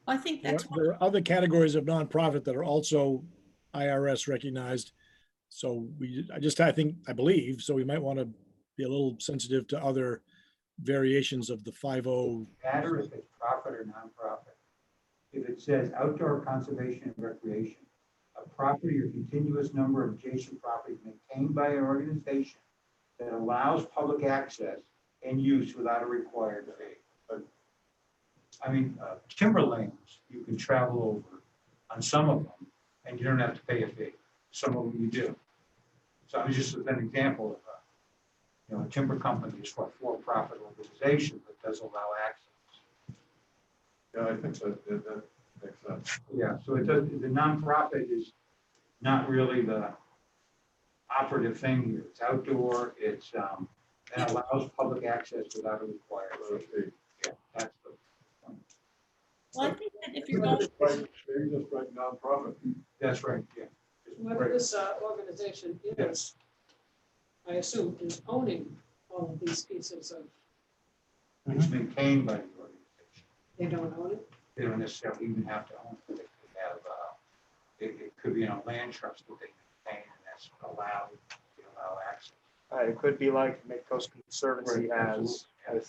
B: I think that's what,
C: There are other categories of nonprofit that are also IRS recognized. So I believe, so we might want to be a little sensitive to other variations of the 50.
E: Matter if it's profit or nonprofit. If it says outdoor conservation and recreation, a property or continuous number of adjacent properties maintained by an organization that allows public access and use without a required fee. But, I mean, timberlands, you can travel over on some of them and you don't have to pay a fee. Some of them you do. So I was just as an example of a timber company is a for-profit organization that does allow access.
F: Yeah, I think that makes sense.
E: Yeah, so it does, the nonprofit is not really the operative thing here. It's outdoor, it's, and allows public access without a required fee. Yeah, that's the point.
B: well, I think that if you're
F: Maybe
B: going,
F: just write nonprofit.
E: That's right, yeah.
D: Whoever this organization is, I assume, is owning all of these pieces of,
E: It's maintained by the organization.
D: they don't own it?
E: They don't necessarily even have to own it. They could have, it could be in a land trust that they maintain and that's allowed, they allow access.
A: It could be like Midcoast Conservancy
E: Right,
A: has,
E: absolutely.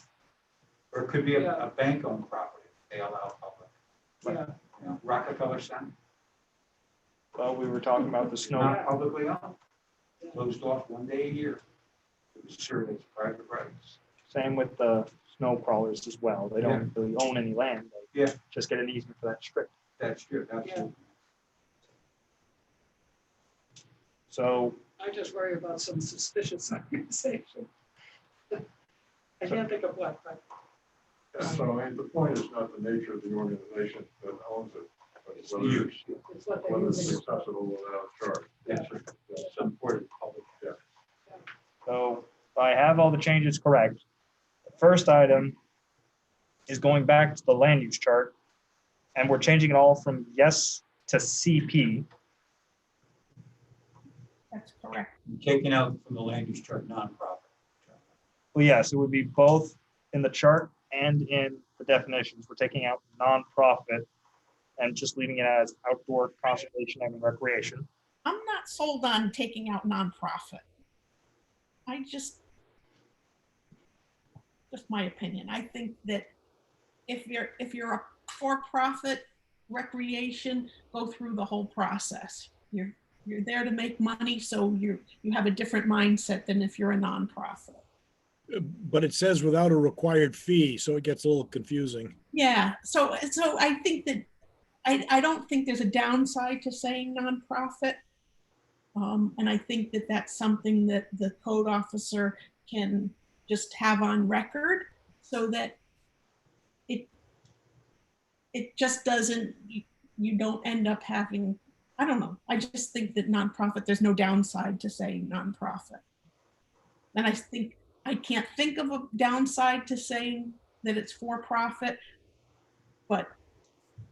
E: Or it could be a bank-owned property. They allow public.
D: Yeah.
E: Rockefeller Center,
A: well, we were talking about the snow.
E: not publicly owned, closed off one day a year. It was served as private rights.
A: Same with the snow crawlers as well. They don't really own any land. They
E: Yeah.
A: just get an easement for that strip.
E: That's true, absolutely.
A: So
D: I just worry about some suspicious organization. I can't think of what, but
F: Yeah, so I mean, the point is not the nature of the organization that owns it, but
E: It's the
F: whether
E: use.
D: it's what they're
F: whether it's
D: using.
F: accessible without a charge.
E: That's right. It's important public. Yeah.
A: So if I have all the changes correct, the first item is going back to the land use chart, and we're changing it all from yes to CP.
B: that's correct.
E: Taking out from the land use chart nonprofit.
A: Well, yes, it would be both in the chart and in the definitions. We're taking out nonprofit and just leaving it as outdoor conservation and recreation.
B: I'm not sold on taking out nonprofit. Just my opinion. I think that if you're a for-profit recreation, go through the whole process. You're there to make money, so you have a different mindset than if you're a nonprofit.
C: But it says without a required fee, so it gets a little confusing.
B: Yeah, so I think that I don't think there's a downside to saying nonprofit. And I think that that's something that the code officer can just have on record so that it just doesn't, you don't end up having, I don't know. I just think that nonprofit, there's no downside to saying nonprofit. And I can't think of a downside to saying that it's for profit, but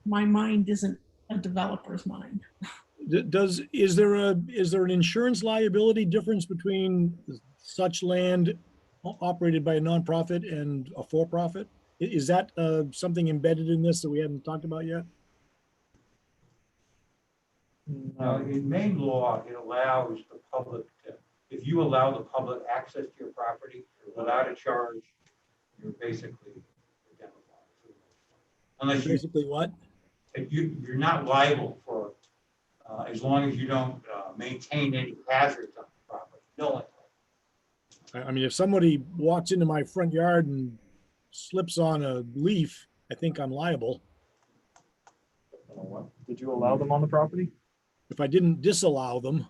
B: my mind isn't a developer's mind.
C: Is there an insurance liability difference between such land operated by a nonprofit and a for-profit? Is that something embedded in this that we haven't talked about yet?
E: In Maine law, it allows the public to, if you allow the public access to your property without a charge, you're basically indemnified. Unless you,
C: Basically what?
E: you're not liable for, as long as you don't maintain any hazards on the property. No one.
C: I mean, if somebody walks into my front yard and slips on a leaf, I think I'm liable.
A: Did you allow them on the property?
C: If I didn't disallow them,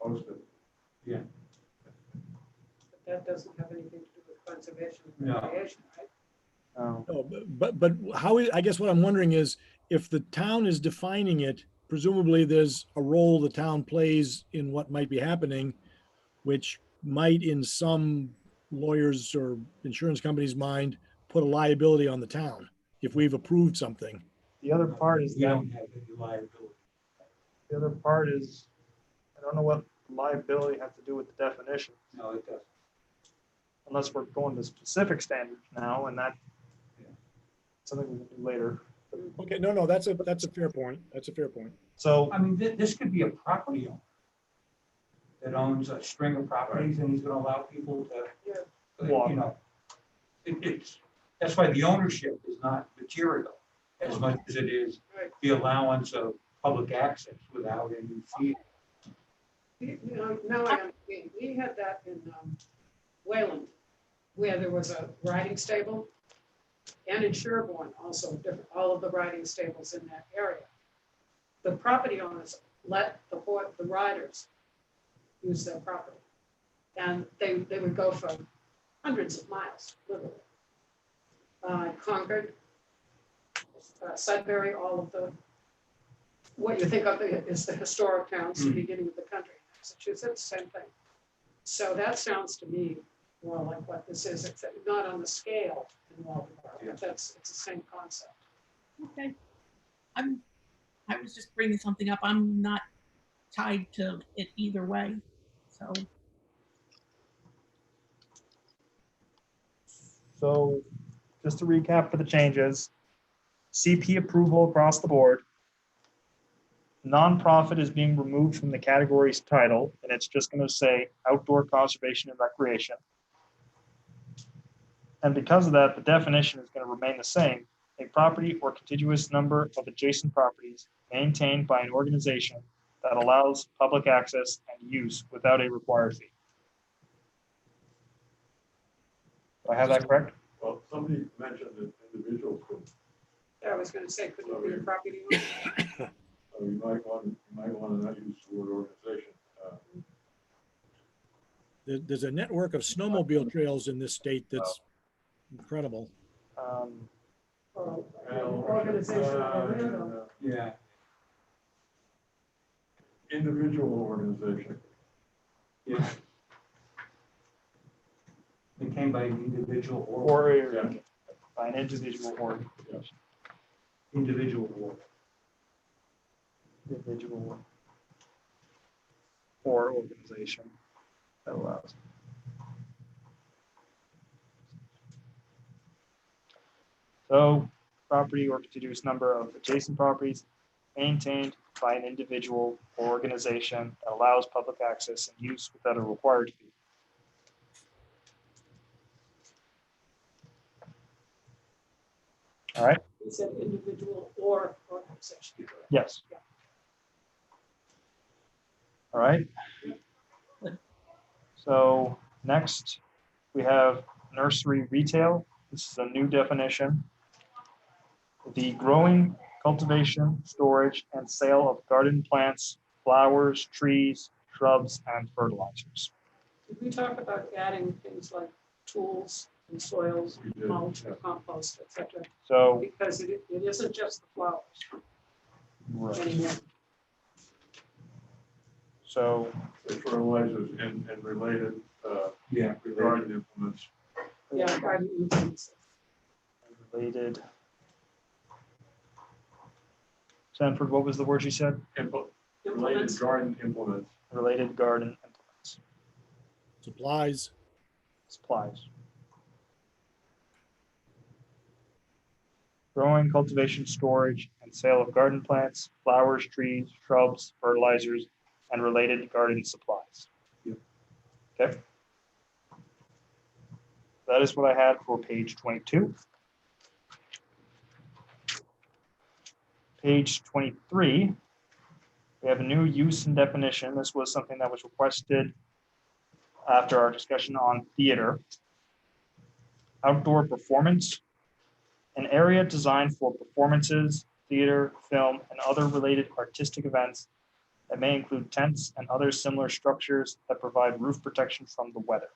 F: Post it.
E: Yeah.
D: But that doesn't have anything to do with conservation and
E: No.
D: recreation, right?
A: Oh,
C: no, but how, I guess what I'm wondering is if the town is defining it, presumably there's a role the town plays in what might be happening, which might in some lawyers or insurance companies' mind put a liability on the town if we've approved something.
A: The other part is
E: We
A: that,
E: don't have any liability.
A: the other part is, I don't know what liability has to do with the definition,
E: No, it doesn't.
A: unless we're going to specific standards now, and that
E: Yeah.
A: something we can do later.
C: Okay, no, that's a fair point. That's a fair point.
A: So,
E: I mean, this could be a property owner that owns a string of properties and he's gonna allow people to, you know, it's, that's why the ownership is not material as much as it is the allowance of public access without any fee.
D: You know, now I understand. We had that in Wayland, where there was a riding stable, and in Sherborne also, different, all of the riding stables in that area. The property owners let the riders use their property. And they would go for hundreds of miles, literally. Concord, Sudbury, all of the, what you think of is the historic towns, the beginning of the country. Massachusetts, same thing. So that sounds to me more like what this is, except not on the scale in Waldeboro, but it's the same concept.
B: Okay. I was just bringing something up. I'm not tied to it either way.
A: so just to recap for the changes, CP approval across the board. Nonprofit is being removed from the category's title, and it's just going to say outdoor conservation and recreation. And because of that, the definition is going to remain the same: a property or contiguous number of adjacent properties maintained by an organization that allows public access and use without a required fee. Do I have that correct?
F: Well, somebody mentioned that individuals could,
D: I was gonna say, could it be a property owner?
F: so you might want to not use the word organization.
C: There's a network of snowmobile trails in this state that's incredible.
D: Or organization or landowner?
E: Yeah.
F: Individual organization.
E: Yeah. It came by an individual or
A: Or by an individual org.
E: individual or.
A: Individual or organization that allows. So, property or contiguous number of adjacent properties maintained by an individual or organization that allows public access and use without a required fee. All right,
D: He said individual or organization.
A: yes. All right. So next, we have nursery retail. This is a new definition. The growing, cultivation, storage, and sale of garden plants, flowers, trees, shrubs, and fertilizers.
D: Did we talk about adding things like tools and soils,
F: We did,
D: mulch,
F: yeah.
D: compost, et cetera?
A: So,
D: Because it isn't just the flowers
A: right.
D: anymore.
A: So,
F: The fertilizers and related,
E: Yeah.
F: garden implements.
D: Yeah, garden implements.
A: related. Sanford, what was the word you said?
F: Related
D: Implements.
F: garden implements.
A: Related garden implements,
C: Supplies.
A: supplies. Growing, cultivation, storage, and sale of garden plants, flowers, trees, shrubs, fertilizers, and related garden supplies.
E: Yep.
A: Okay. That is what I had for page 22. Page 23, we have a new use and definition. This was something that was requested after our discussion on theater. Outdoor performance, an area designed for performances, theater, film, and other related artistic events that may include tents and other similar structures that provide roof protection from the weather.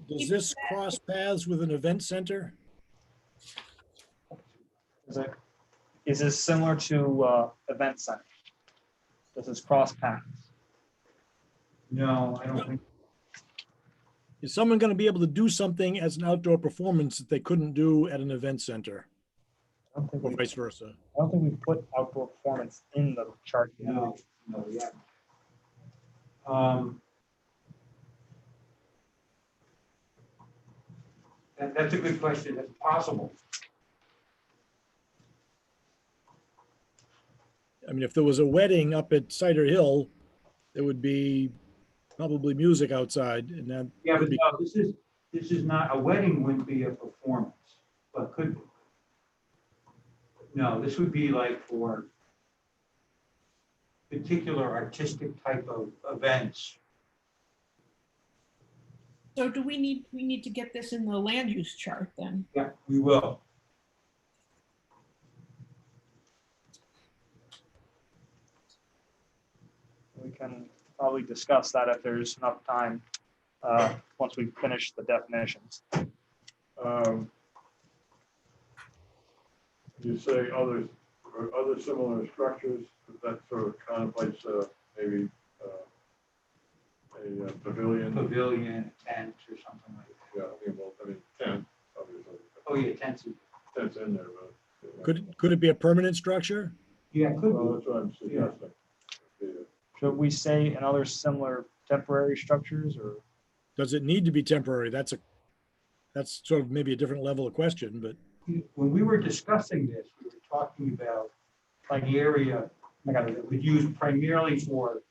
C: Does this cross paths with an event center?
A: Is this similar to event center? Does this cross paths?
E: No, I don't think.
C: is someone going to be able to do something as an outdoor performance that they couldn't do at an event center
A: I don't think
C: or
A: we,
C: vice versa?
A: I don't think we put outdoor performance in the chart. yet.
E: No, yeah. That's a good question. It's possible.
C: I mean, if there was a wedding up at Cider Hill, there would be probably music outside and that
E: Yeah, but
C: could be,
E: no, this is not, a wedding wouldn't be a performance, but could be. No, this would be like for particular artistic type of events.
B: So do we need to get this in the land use chart then?
E: Yeah, we will.
A: We can probably discuss that if there's enough time, once we finish the definitions.
F: You say other, or other similar structures, that sort of contemplates, maybe, a pavilion.
E: Pavilion, tent, or something like that.
F: Yeah, I mean, tent, obviously.
E: Oh, yeah, tents.
F: Tent's in there, but.
C: could it be a permanent structure?
E: Yeah, it could
F: Well,
E: be.
F: that's what I'm suggesting. Yeah.
A: Should we say another similar temporary structures or?
C: Does it need to be temporary? That's sort of maybe a different level of question, but
E: When we were discussing this, we were talking about like the area that we use primarily for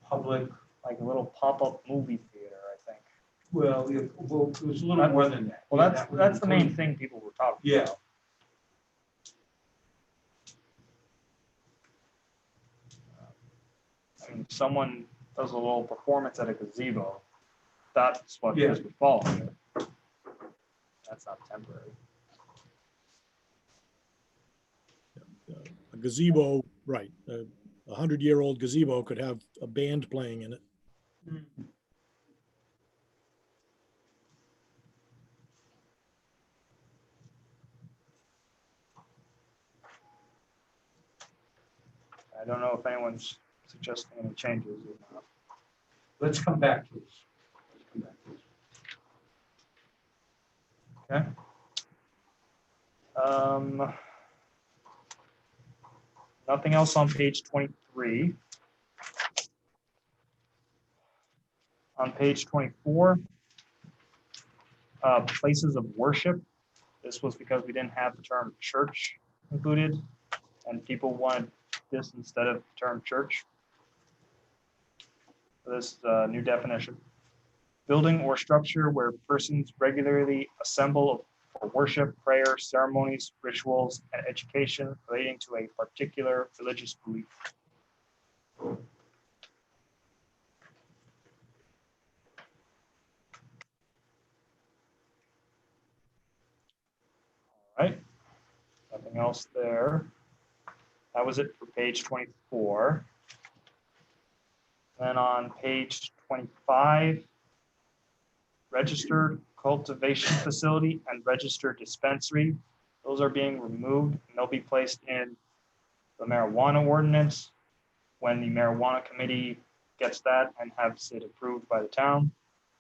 E: public,
A: Like a little pop-up movie theater, I think.
E: well, it was a little more than that.
A: Well,
E: Yeah,
A: that's,
E: that would
A: that's the main
E: include-
A: thing people were talking.
E: Yeah,
A: I mean, someone does a little performance at a gazebo, that's what
E: Yeah.
A: this would fall under. That's not temporary.
C: a gazebo, right, a 100-year-old gazebo could have a band playing in it.
A: I don't know if anyone's suggesting any changes or not.
E: let's come back to this. Let's come back to this.
A: Okay. Nothing else on page 23. On page 24, places of worship. This was because we didn't have the term church included, and people wanted this instead of the term church. This is a new definition. Building or structure where persons regularly assemble for worship, prayer, ceremonies, rituals, and education relating to a particular religious belief. All right, nothing else there. That was it for page 24. Then on page 25, registered cultivation facility and registered dispensary. Those are being removed and they'll be placed in the marijuana ordinance when the marijuana committee gets that and has it approved by the town.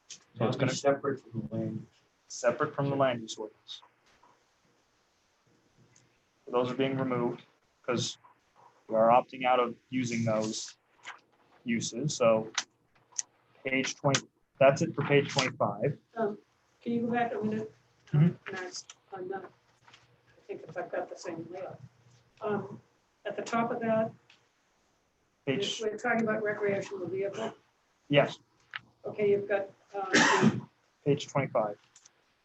A: So it's
E: It'll
A: going
E: be
A: to
E: separate from the land.
A: separate from the land use ordinance. Those are being removed because we are opting out of using those uses. So page 20, that's it for page 25.
D: Can you go back a minute?
A: Mhm.
D: I'm not, I think if I've got the same layout. At the top of that,
A: Page,
D: we're talking about recreational vehicle.
A: yes,
D: Okay, you've got,
A: page 25.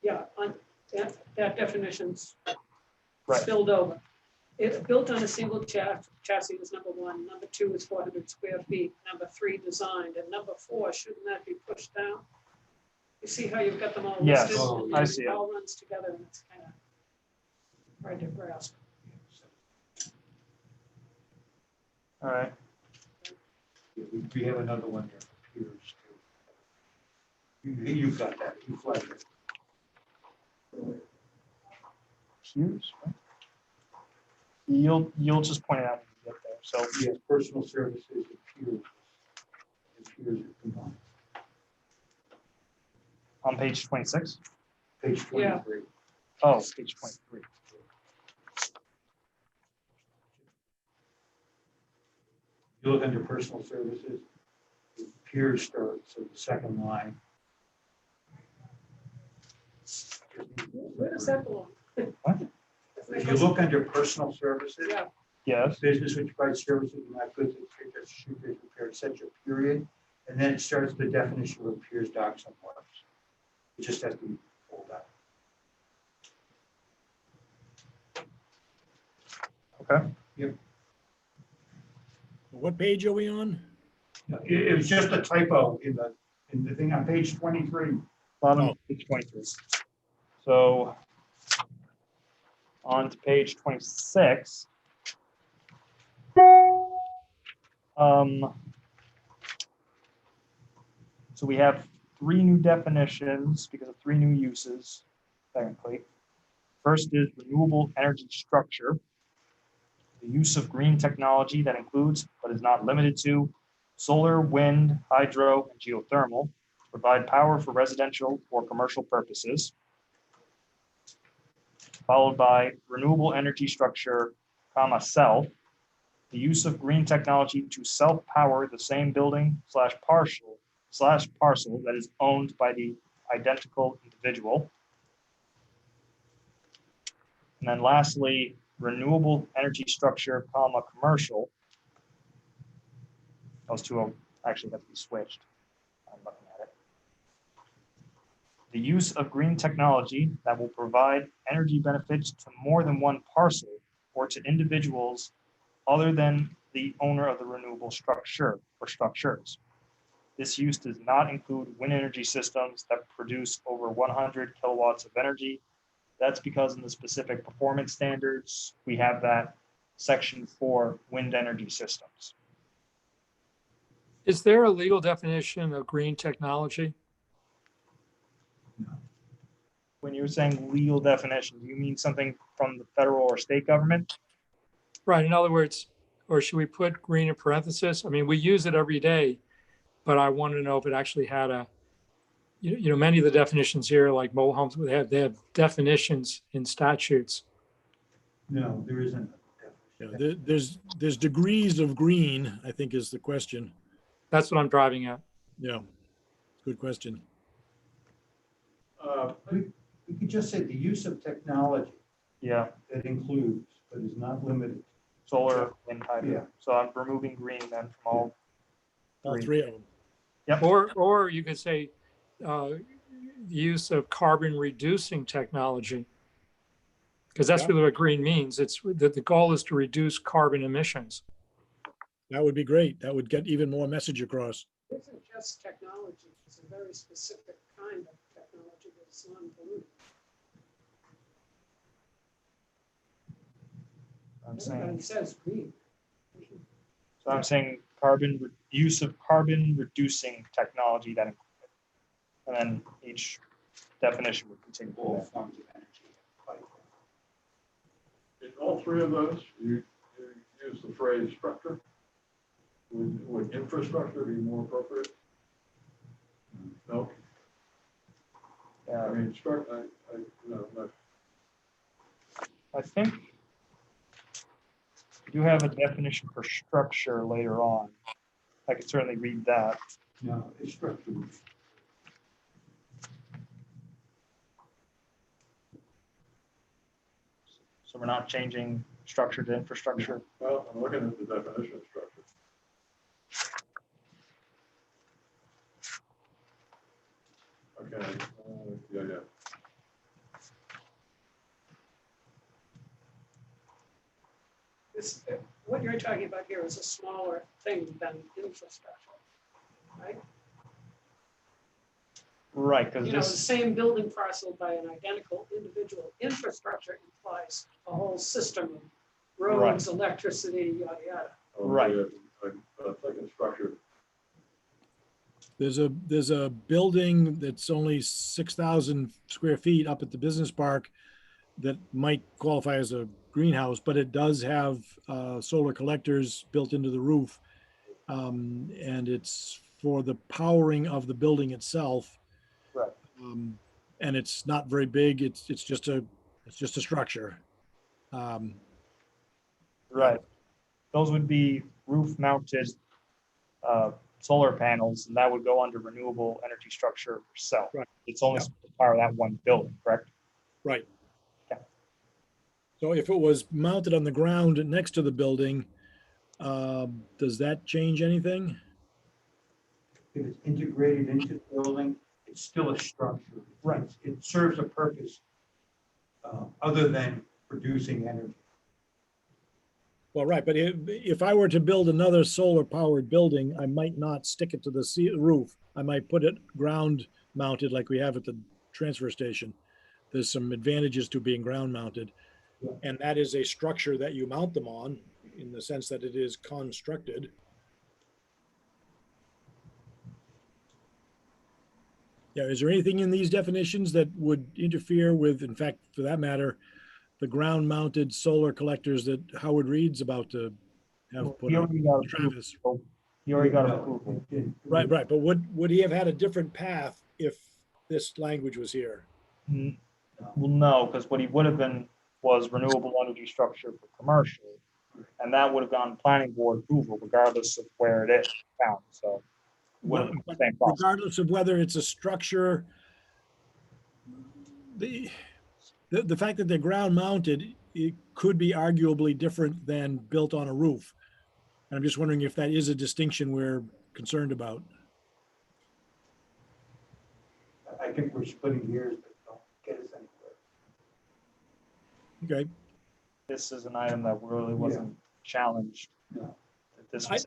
D: yeah, on that definition's
A: Right.
D: spilled over. It's built on a single chassis is number one. Number two is 400 square feet. Number three, designed. And number four, shouldn't that be pushed down? You see how you've got them all
A: Yes,
D: listed? and
A: I
D: then
A: see
D: it
A: it.
D: all runs together and it's kind of hard to grasp.
A: All right.
E: We have another one there for Piers too. You've got that, you flagged it.
A: Hughes, right? You'll just point it out when you get there. So
E: Yes, personal services and Piers. And Piers are combined.
A: On page 26?
E: Page
D: Yeah.
E: 23.
A: Oh, page 23.
E: You look under personal services, it appears starts at the second line.
D: Where does that belong?
A: What?
E: If you look under personal services,
D: Yeah,
A: Yes.
E: business which provides services and not goods, it's should be prepared, such a period. And then it starts the definition of appears, docks, and wharves. It just has to be pulled out.
A: Okay.
C: What page are we on?
E: It was just a typo in the thing on page 23.
A: Bottom,
C: Oh.
A: page 23. So on to page 26. So we have 3 new definitions because of 3 new uses, technically. First is renewable energy structure. The use of green technology that includes, but is not limited to, solar, wind, hydro, and geothermal, to provide power for residential or commercial purposes. Followed by renewable energy structure, comma, self. The use of green technology to self-power the same building / parcel that is owned by the identical individual. And then lastly, renewable energy structure, comma, commercial. Those two will actually have to be switched. I'm looking at it. The use of green technology that will provide energy benefits to more than one parcel or to individuals other than the owner of the renewable structure or structures. This use does not include wind energy systems that produce over 100 kilowatts of energy. That's because in the specific performance standards, we have that section for wind energy systems.
I: Is there a legal definition of green technology?
A: When you're saying legal definition, do you mean something from the federal or state government?
I: Right. In other words, or should we put green in parentheses? I mean, we use it every day, but I want to know if it actually had a, you know, many of the definitions here, like mobile homes, they have definitions in statutes.
E: No, there isn't.
C: Yeah, there's degrees of green, I think is the question.
I: That's what I'm driving at.
C: Yeah, good question.
E: We could just say the use of technology
A: Yeah,
E: that includes, but is not limited.
A: solar, wind, hydro.
E: Yeah.
A: So I'm removing green then from all.
C: All
A: Green.
C: 3 of them.
A: Yep.
I: Or you could say use of carbon reducing technology. Because that's
C: Yeah.
I: really what green means. It's that the goal is to reduce carbon emissions.
C: That would be great. That would get even more message across.
D: it isn't just technology, it's a very specific kind of technology that's non-polluting. Everybody says green.
A: So I'm saying use of carbon reducing technology that, and then each definition would continue.
E: All forms of energy.
F: In all 3 of those, you use the phrase structure. Would infrastructure be more appropriate? No, I
A: Yeah,
F: mean, no.
A: I think we do have a definition for structure later on. I could certainly read that.
E: No, it's structure.
A: So we're not changing structure to infrastructure.
F: Well, I'm looking at the definition of structure. Okay, yeah.
D: This, what you're talking about here is a smaller thing than infrastructure, right?
A: Right, because
D: You know, the
A: this,
D: same building parcel by an identical individual. Infrastructure implies a whole system of roads, electricity, yada, yada.
A: Right.
F: I'm thinking structure.
C: There's a building that's only 6,000 square feet up at the business park that might qualify as a greenhouse, but it does have solar collectors built into the roof. And it's for the powering of the building itself.
A: Right.
C: And it's not very big. It's just a structure.
A: Right. Those would be roof mounted solar panels, and that would go under renewable energy structure itself.
C: Right.
A: It's only
C: Yeah.
A: supposed to power that one building, correct?
C: Right.
A: Okay.
C: So if it was mounted on the ground next to the building, does that change anything?
E: If it's integrated into the building, it's still a structure.
A: Right.
E: It serves a purpose other than producing energy.
C: Well, right, but if I were to build another solar powered building, I might not stick it to the roof. I might put it ground mounted like we have at the transfer station. There's some advantages to being ground mounted.
E: Yeah.
C: And that is a structure that you mount them on in the sense that it is constructed. Yeah, is there anything in these definitions that would interfere with, in fact, for that matter, the ground mounted solar collectors that Howard Reed's about to have put
A: He
C: up?
A: already got
C: Travis.
A: approval. He already got
E: No,
A: approval.
C: Right, right. But would he have had a different path if this language was here?
A: Well, no, because what he would have been was renewable energy structure for commercial. And that would have gone planning board approval regardless of where it is found, so. it would have been the same process.
C: Regardless of whether it's a structure, the fact that they're ground mounted, it could be arguably different than built on a roof. And I'm just wondering if that is a distinction we're concerned about.
E: I think we're splitting hairs, but don't get us anywhere.
C: Okay.
A: This is an item that really wasn't challenged.
E: No.
A: This was,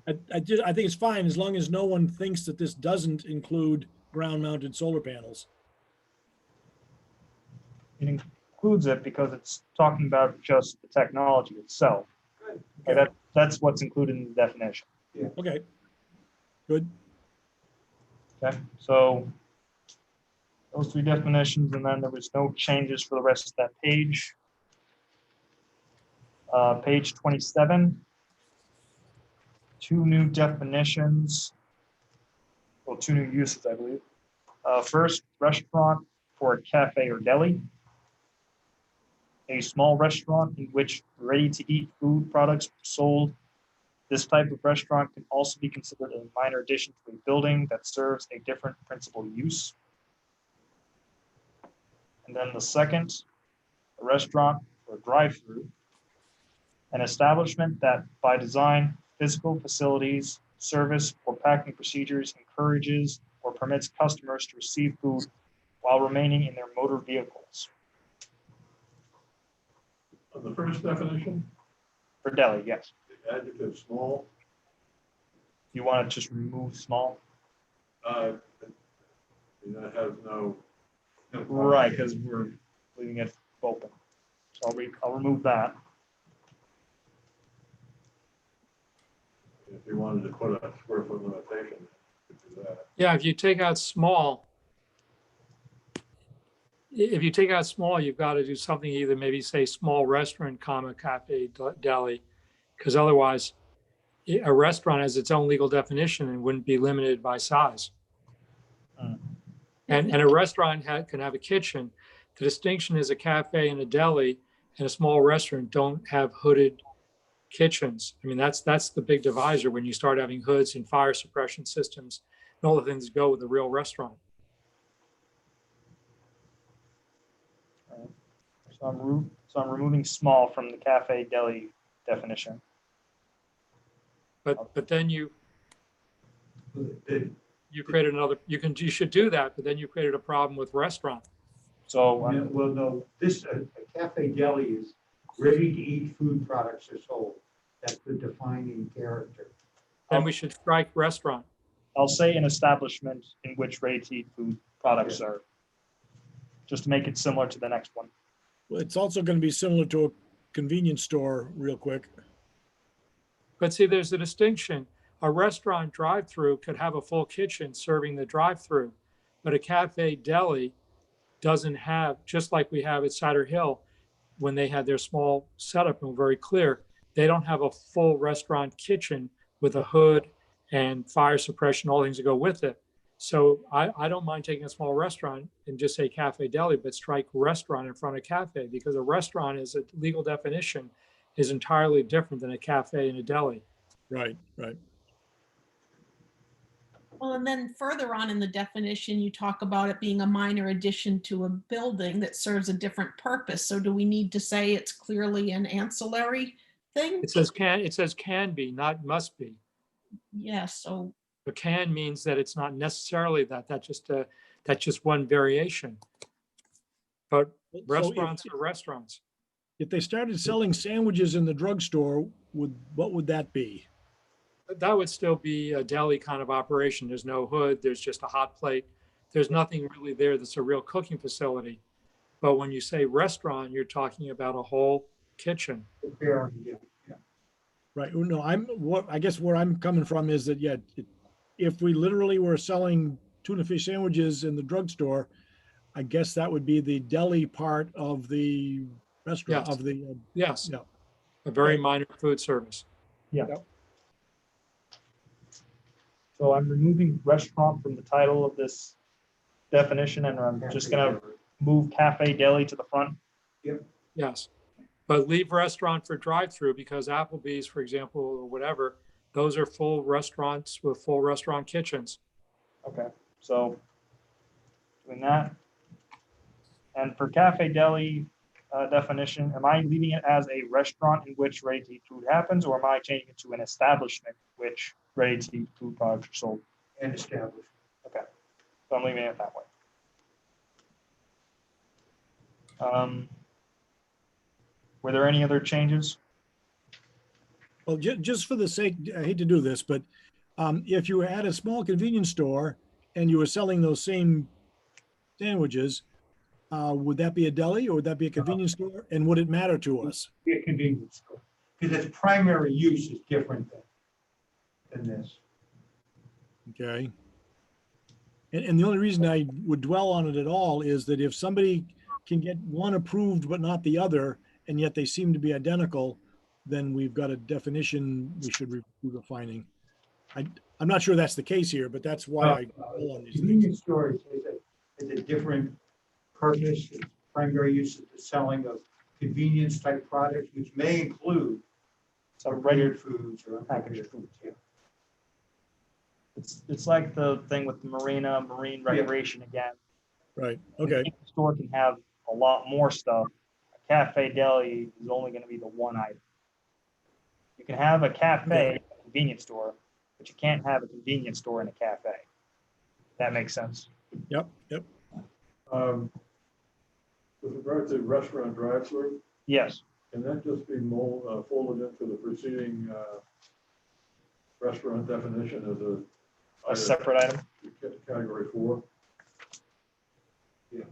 C: I think it's fine as long as no one thinks that this doesn't include ground mounted solar panels.
A: it includes it because it's talking about just the technology itself.
E: Right.
A: Okay, that's what's included in the definition.
C: Okay. Good.
A: Okay, so those three definitions, and then there was no changes for the rest of that page. Page 27, two new definitions, well, two new uses, I believe. First, restaurant for a cafe or deli. A small restaurant in which ready-to-eat food products are sold. This type of restaurant can also be considered a minor addition to a building that serves a different principal use. And then the second, a restaurant or a drive-through. An establishment that by design, physical facilities, service, or packing procedures encourages or permits customers to receive food while remaining in their motor vehicles.
F: On the first definition,
A: For deli, yes.
F: the adjective small,
A: You want to just remove small?
F: that has no,
A: Right, because we're leaving it open. So I'll remove that.
F: if you wanted to put a square foot limitation, you could do that.
I: Yeah, if you take out small, you've got to do something, either maybe say small restaurant, comma, cafe, deli, because otherwise a restaurant has its own legal definition and wouldn't be limited by size. And a restaurant can have a kitchen. The distinction is a cafe and a deli and a small restaurant don't have hooded kitchens. I mean, that's the big divisor when you start having hoods and fire suppression systems and all the things that go with a real restaurant.
A: So I'm removing small from the cafe deli definition.
I: But then you
E: The-
I: created another, you should do that, but then you created a problem with restaurant.
A: So
E: Well, no, this, a cafe deli is ready-to-eat food products are sold. That's the defining character.
I: Then we should strike restaurant.
A: I'll say an establishment in which ready-to-eat food products are, just to make it similar to the next one.
C: Well, it's also going to be similar to a convenience store real quick.
I: But see, there's a distinction. A restaurant drive-through could have a full kitchen serving the drive-through, but a cafe deli doesn't have, just like we have at Cider Hill, when they had their small setup and were very clear, they don't have a full restaurant kitchen with a hood and fire suppression, all things that go with it. So I don't mind taking a small restaurant and just say cafe deli, but strike restaurant in front of cafe, because a restaurant is a legal definition is entirely different than a cafe and a deli.
C: Right, right.
B: Well, and then further on in the definition, you talk about it being a minor addition to a building that serves a different purpose. So do we need to say it's clearly an ancillary thing?
I: It says can be, not must be.
B: Yes, so
I: But can means that it's not necessarily that. That's just one variation. But
C: So if-
I: restaurants are restaurants.
C: If they started selling sandwiches in the drugstore, what would that be?
I: That would still be a deli kind of operation. There's no hood. There's just a hot plate. There's nothing really there that's a real cooking facility. But when you say restaurant, you're talking about a whole kitchen.
E: Fair, yeah.
C: Right. No, I guess where I'm coming from is that, yeah, if we literally were selling tuna fish sandwiches in the drugstore, I guess that would be the deli part of the restaurant,
I: Yes.
C: of the,
I: Yes.
C: Yeah.
I: A very
C: Right.
I: minor food service.
A: So I'm removing restaurant from the title of this definition, and I'm just gonna move cafe deli to the front.
I: Yes. But leave restaurant for drive-through, because Applebee's, for example, or whatever, those are full restaurants with full restaurant kitchens.
A: Okay, so doing that. And for cafe deli definition, am I leaving it as a restaurant in which ready-to-eat food happens, or am I changing it to an establishment which ready-to-eat food products are sold?
E: And established.
A: Okay, so I'm leaving it that way. Were there any other changes?
C: well, just for the sake, I hate to do this, but if you were at a small convenience store and you were selling those same sandwiches, would that be a deli or would that be a convenience store? And would it matter to us?
E: Be a convenience store, because its primary use is different than this.
C: Okay. And the only reason I would dwell on it at all is that if somebody can get one approved but not the other, and yet they seem to be identical, then we've got a definition we should be refining. I'm not sure that's the case here, but that's why I dwell on these things.
E: Convenience store is a different purpose. Its primary use is the selling of convenience type products, which may include
A: Some ready,
E: prepared foods or
A: Packaged
E: unprepared foods. Yeah.
A: it's like the thing with the marine recreation again.
C: Right,
A: The
C: okay,
A: convenience store can have a lot more stuff. A cafe deli is only gonna be the one item. You can have a cafe, in a convenience store, but you can't have a convenience store in a cafe. That makes sense.
C: yep.
F: With regard to restaurant drive-through,
A: Yes,
F: can that just be folded into the preceding restaurant definition as
A: a separate item.
F: category 4?
E: Yeah.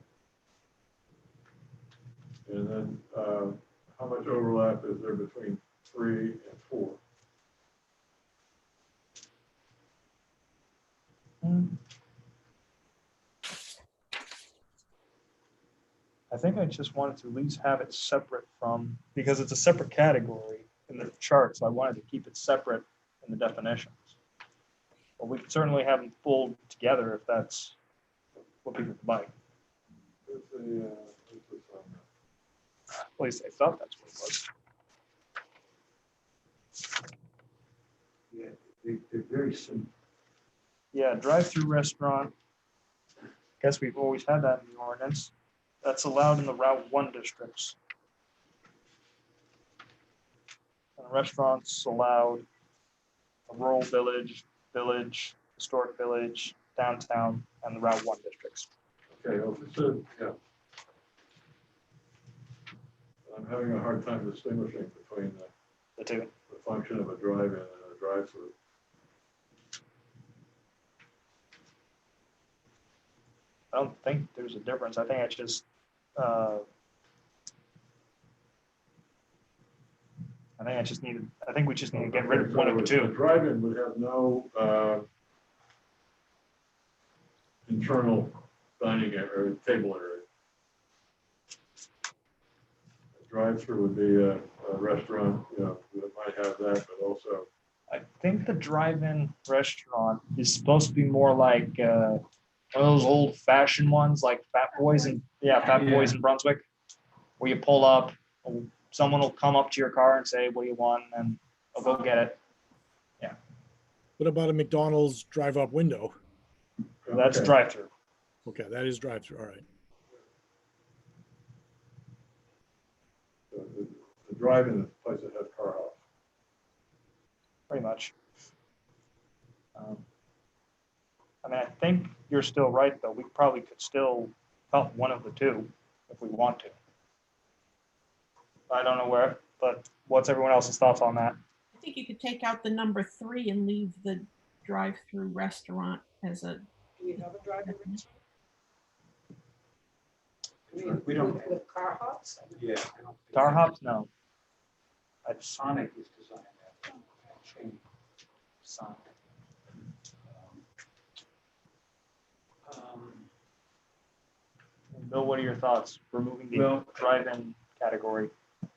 F: And then how much overlap is there between 3 and 4?
A: I think I just wanted to at least have it separate from, because it's a separate category in the chart, so I wanted to keep it separate in the definitions. But we can certainly have them pulled together if that's what people would like.
F: Where's this on?
A: At least I thought that's what it was.
E: Yeah, they're very simple.
A: Yeah, drive-through restaurant. Guess we've always had that in the ordinance. That's allowed in the Route 1 districts. And restaurants allowed a rural village, historic village, downtown, and the Route 1 districts.
F: Okay, well, if it says, yeah. I'm having a hard time distinguishing between
A: The two.
F: the function of a drive-in and a drive-through.
A: I don't think there's a difference. I think it's just, I think we just need to get rid of one of the
F: A
A: two.
F: drive-in would have no internal dining area or table area. A drive-through would be a restaurant, that might have that, but also
A: I think the drive-in restaurant is supposed to be more like one of those old-fashioned ones, like Fat Boys and Fat Boys in Brunswick, where you pull up, someone will come up to your car and say, "What do you want?" and I'll go get it.
C: What about a McDonald's drive-up window?
A: That's
F: Okay.
A: drive-through.
C: Okay, that is drive-through, all right.
F: So the drive-in is a place that has car hops.
A: Pretty much. I mean, I think you're still right, though. We probably could still cut one of the two if we want to. I don't know where, but what's everyone else's thoughts on that?
B: I think you could take out the number 3 and leave the drive-through restaurant as a,
D: Do we have a drive-in restaurant? I mean,
E: We don't-
D: with car hops?
E: Yeah. I don't think-
A: Tar hops? No. That's
E: Sonic is designed that chain.
A: Sonic. Bill, what are your thoughts? Removing the
E: Well-
A: drive-in category, and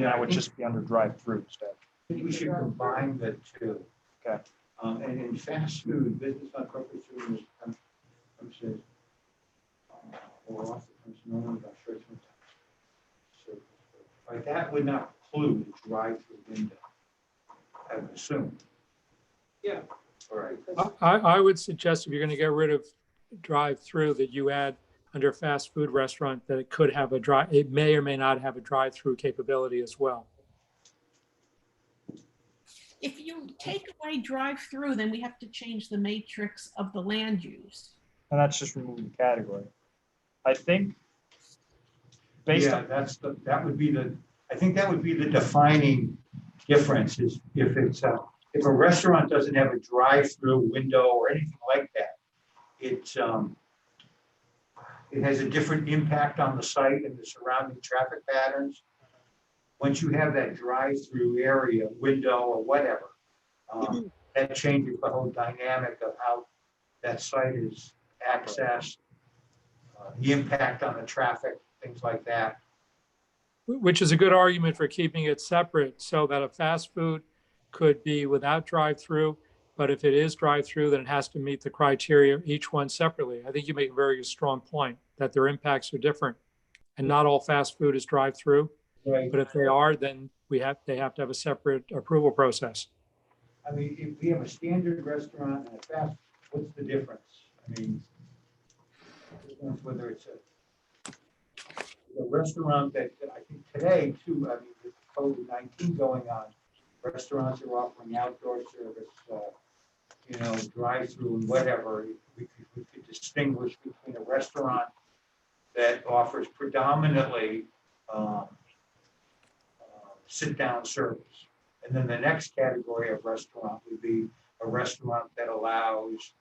E: Yeah,
A: that would just be under drive-through instead.
E: I think we should combine the two.
A: Okay.
E: And in fast food, business on corporate food, premises, or off the premise, no one about short term tax. So, right, that would not include the drive-through window, I would assume.
D: Yeah.
E: All right.
D: because-
I: I would suggest if you're going to get rid of drive-through, that you add under fast food restaurant, that it could have it may or may not have a drive-through capability as well.
B: if you take away drive-through, then we have to change the matrix of the land use.
A: And that's just removing the category. I think based
E: Yeah,
A: on,
E: that would be I think that would be the defining difference is if if a restaurant doesn't have a drive-through window or anything like that, it has a different impact on the site and the surrounding traffic patterns. Once you have that drive-through area, window or whatever, that changes the whole dynamic of how that site is accessed, the impact on the traffic, things like that.
I: Which is a good argument for keeping it separate so that a fast food could be without drive-through, but if it is drive-through, then it has to meet the criteria, each one separately. I think you make a very strong point that their impacts are different. And not all fast food is drive-through,
E: Right.
I: but if they are, then they have to have a separate approval process.
E: I mean, if we have a standard restaurant and a fast, what's the difference? I mean, whether it's a restaurant that I think today too, I mean, with COVID-19 going on, restaurants are offering outdoor service, drive-through and whatever. We could distinguish between a restaurant that offers predominantly sit-down service. And then the next category of restaurant would be a restaurant that allows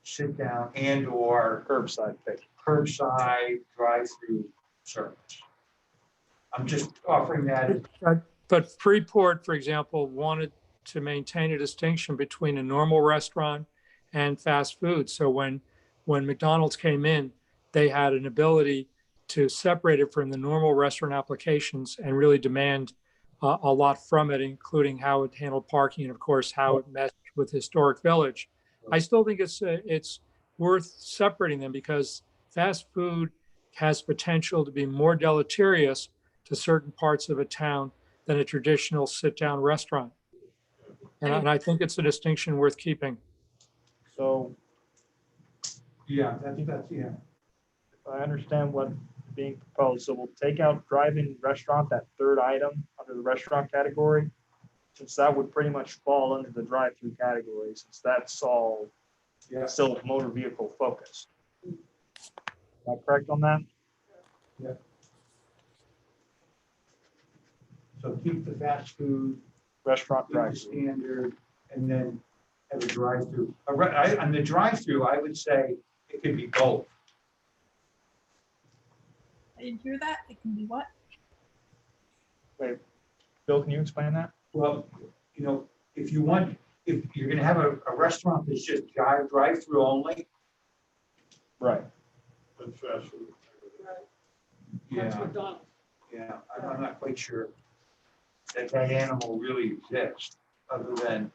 E: sit-down and/or
A: curbside pick.
E: curbside drive-through service. I'm just offering that.
I: But Freeport, for example, wanted to maintain a distinction between a normal restaurant and fast food. So when McDonald's came in, they had an ability to separate it from the normal restaurant applications and really demand a lot from it, including how it handled parking and, of course, how it meshed with Historic Village. I still think it's worth separating them because fast food has potential to be more deleterious to certain parts of a town than a traditional sit-down restaurant. And I think it's a distinction worth keeping.
A: So
E: Yeah, that's.
A: if I understand what's being proposed, so we'll take out drive-in restaurant, that third item under the restaurant category, since that would pretty much fall under the drive-through category, since that's all still motor vehicle focused. Am I correct on that?
E: So keep the fast food,
A: Restaurant
E: keep the
A: drive-through.
E: standard, and then have a drive-through. On the drive-through, I would say it could be both.
B: I didn't hear that. It can be what?
A: Wait, Bill, can you explain that?
E: Well, if you're gonna have a restaurant that's just drive-through only,
A: Right.
F: And fast food.
D: That's
E: yeah,
D: McDonald's.
E: I'm not quite sure that animal really exists, other than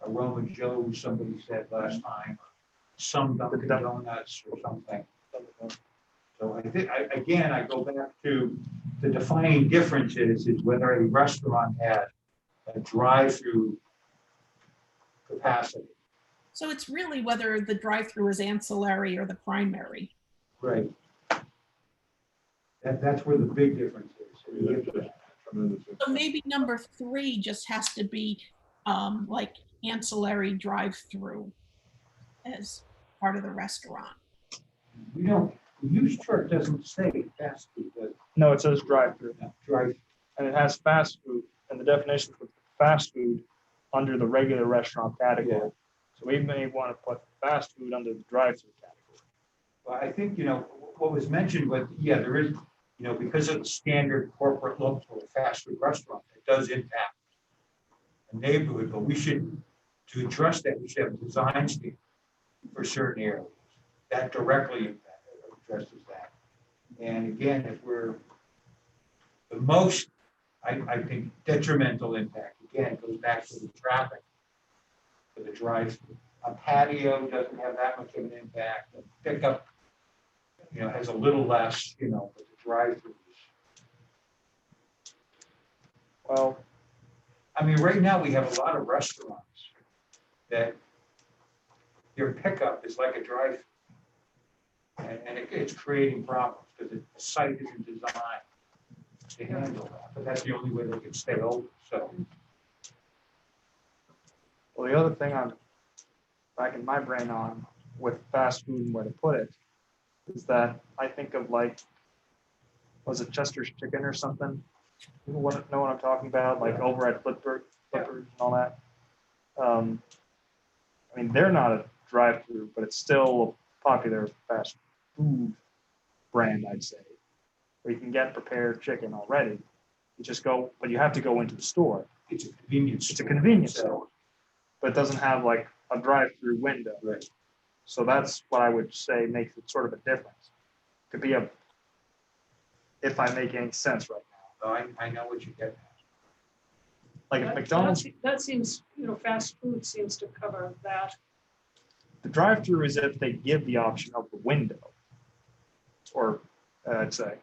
E: Aroma Joe, somebody said last time, some Dunkin' Donuts or something. So I think, again, I go back to the defining differences is whether a restaurant has a drive-through capacity.
B: So it's really whether the drive-through is ancillary or the primary.
E: Right. That's where the big difference is.
F: Tremendous.
B: So maybe number 3 just has to be like ancillary drive-through as part of the restaurant.
E: We don't, the use chart doesn't say fast food, does it?
A: No, it says drive-through,
E: Drive,
A: and it has fast food, and the definition for fast food under the regular restaurant category. So we may want to put fast food under the drive-through category.
E: well, I think, what was mentioned, but yeah, there is, because of the standard corporate look for a fast food restaurant, it does impact the neighborhood, but we should, to address that, we should have a design standard for certain areas. That directly addresses that. And again, if we're the most, I think detrimental impact, again, goes back to the traffic for the drive-through. A patio doesn't have that much of an impact. A pickup, has a little less, but the drive-through.
A: Well,
E: I mean, right now we have a lot of restaurants that their pickup is like a drive-through. And it's creating problems because the site isn't designed to handle that, but that's the only way they can stay open, so.
A: well, the other thing I'm racking my brain on with fast food and where to put it is that I think of like, was it Chester's Chicken or something? You know what I'm talking about? Like over at Flippers and all that. I mean, they're not a drive-through, but it's still a popular fast food brand, I'd say, where you can get prepared chicken already. You just go, but you have to go into the store.
E: It's a convenience.
A: It's a convenience
E: So,
A: store, but it doesn't have like a drive-through window.
E: right.
A: So that's what I would say makes it sort of a difference. Could be if I make any sense right now.
E: I know what you get at.
A: Like if McDonald's,
D: That seems, fast food seems to cover that.
A: the drive-through is if they give the option of the window, or I'd say.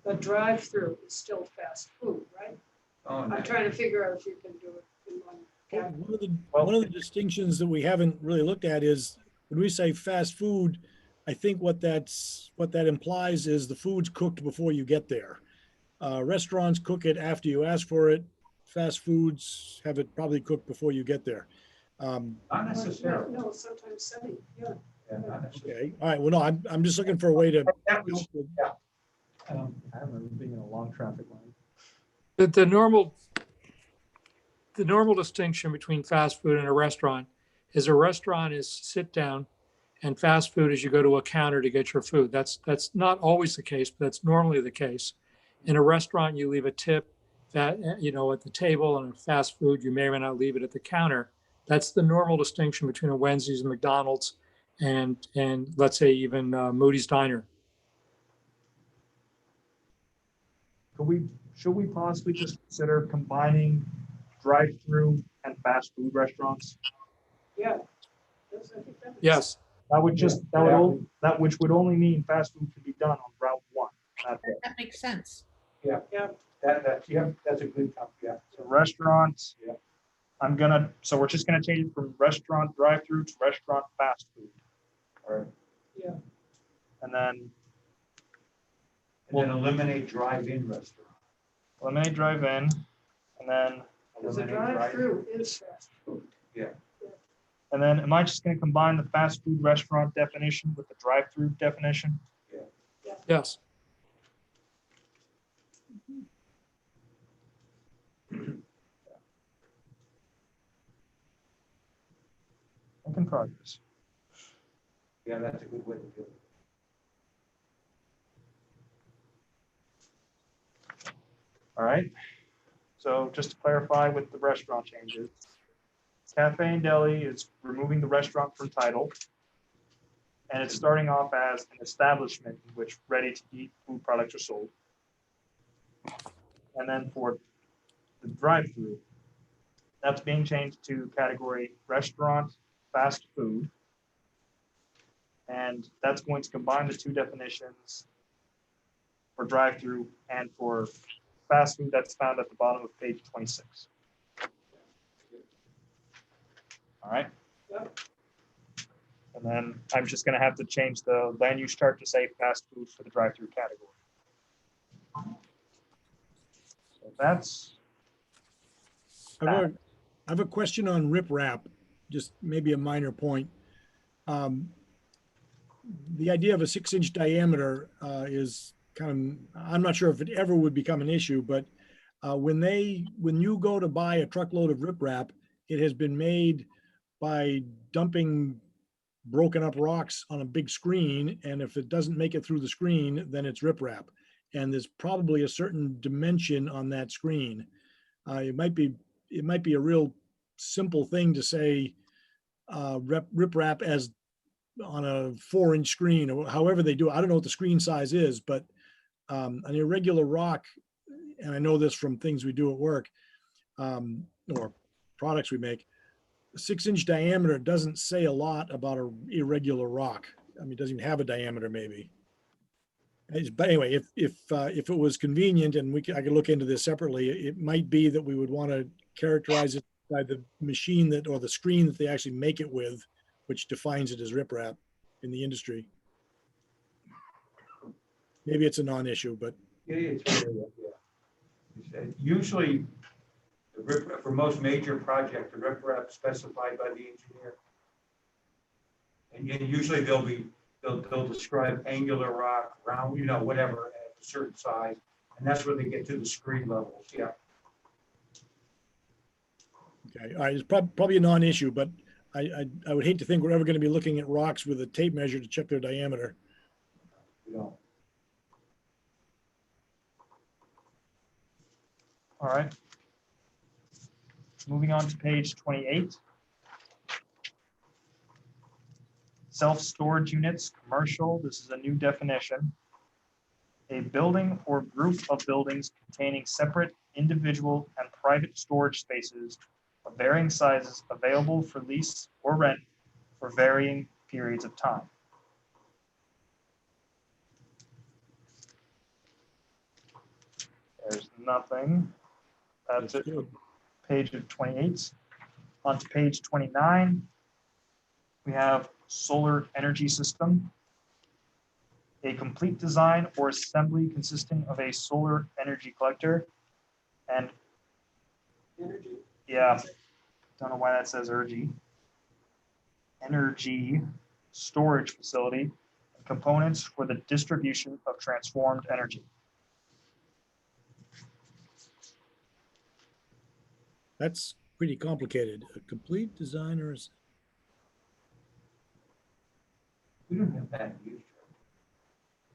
D: The drive-through is still fast food, right?
E: Oh,
D: I'm trying to figure out if you can do it in one category.
C: One of the distinctions that we haven't really looked at is when we say fast food, I think what that implies is the food's cooked before you get there. Restaurants cook it after you ask for it. Fast foods have it probably cooked before you get there.
E: Not necessarily.
D: No, sometimes setting, yeah.
E: Yeah, not necessarily.
C: Okay, all right, well, no, I'm just looking for a way to.
E: That was,
A: I remember being in a long traffic line.
I: The normal distinction between fast food and a restaurant is sit down, and fast food is you go to a counter to get your food. That's not always the case, but that's normally the case. In a restaurant, you leave a tip that at the table, and in fast food, you may or may not leave it at the counter. That's the normal distinction between a Wendy's and McDonald's, and let's say even Moody's Diner.
A: Should we possibly just consider combining drive-through and fast food restaurants?
D: Yeah. I think that is-
I: Yes,
A: That would which would only mean fast food can be done on Route 1. Not the
B: That makes sense.
E: that's a good comment, yeah.
A: restaurants.
E: Yeah.
A: So we're just gonna change it from restaurant drive-through to restaurant fast food. All right.
D: Yeah.
A: And then
E: And then eliminate drive-in restaurant.
A: eliminate drive-in, and then
D: Because a
A: eliminate
D: drive-through is fast food.
A: And then am I just gonna combine the fast food restaurant definition with the drive-through definition?
I: yes.
A: Making progress.
E: Yeah, that's a good way to do it.
A: All right. So just to clarify with the restaurant changes, cafe and deli is removing the restaurant from title. And it's starting off as an establishment in which ready-to-eat food products are sold. And then for the drive-through, That's being changed to category restaurant, fast food. And that's going to combine the two definitions for drive-through and for fast food that's found at the bottom of page 26. All right.
D: Yep.
A: And then I'm just going to have to change the land use chart to say fast food for the drive-through category. So that's,
C: I have a question on riprap, just maybe a minor point. The idea of a 6-inch diameter is kind of, I'm not sure if it ever would become an issue, but when you go to buy a truckload of riprap, it has been made by dumping broken up rocks on a big screen. And if it doesn't make it through the screen, then it's riprap. And there's probably a certain dimension on that screen. It might be a real simple thing to say riprap as on a 4-inch screen or however they do it. I don't know what the screen size is, but an irregular rock, and I know this from things we do at work or products we make, a 6-inch diameter doesn't say a lot about an irregular rock. I mean, it doesn't even have a diameter maybe. But anyway, if it was convenient and I could look into this separately, it might be that we would want to characterize it by the machine or the screen that they actually make it with, which defines it as riprap in the industry. Maybe it's a non-issue, but.
E: It's usually, for most major projects, the riprap specified by the engineer. And usually they'll describe angular rock, round, whatever, at a certain size. And that's where they get to the screen levels, yeah.
C: Okay, all right, it's probably a non-issue, but I would hate to think we're ever going to be looking at rocks with a tape measure to check their diameter.
E: We don't.
A: all right. Moving on to page 28. Self-storage units, commercial, this is a new definition. A building or group of buildings containing separate individual and private storage spaces of varying sizes available for lease or rent for varying periods of time. There's nothing. That's it. Page of 28. On to page 29. We have solar energy system. A complete design or assembly consisting of a solar energy collector and don't know why that says energy storage facility and components for the distribution of transformed energy.
C: That's pretty complicated. A complete design or
E: We don't have that usually.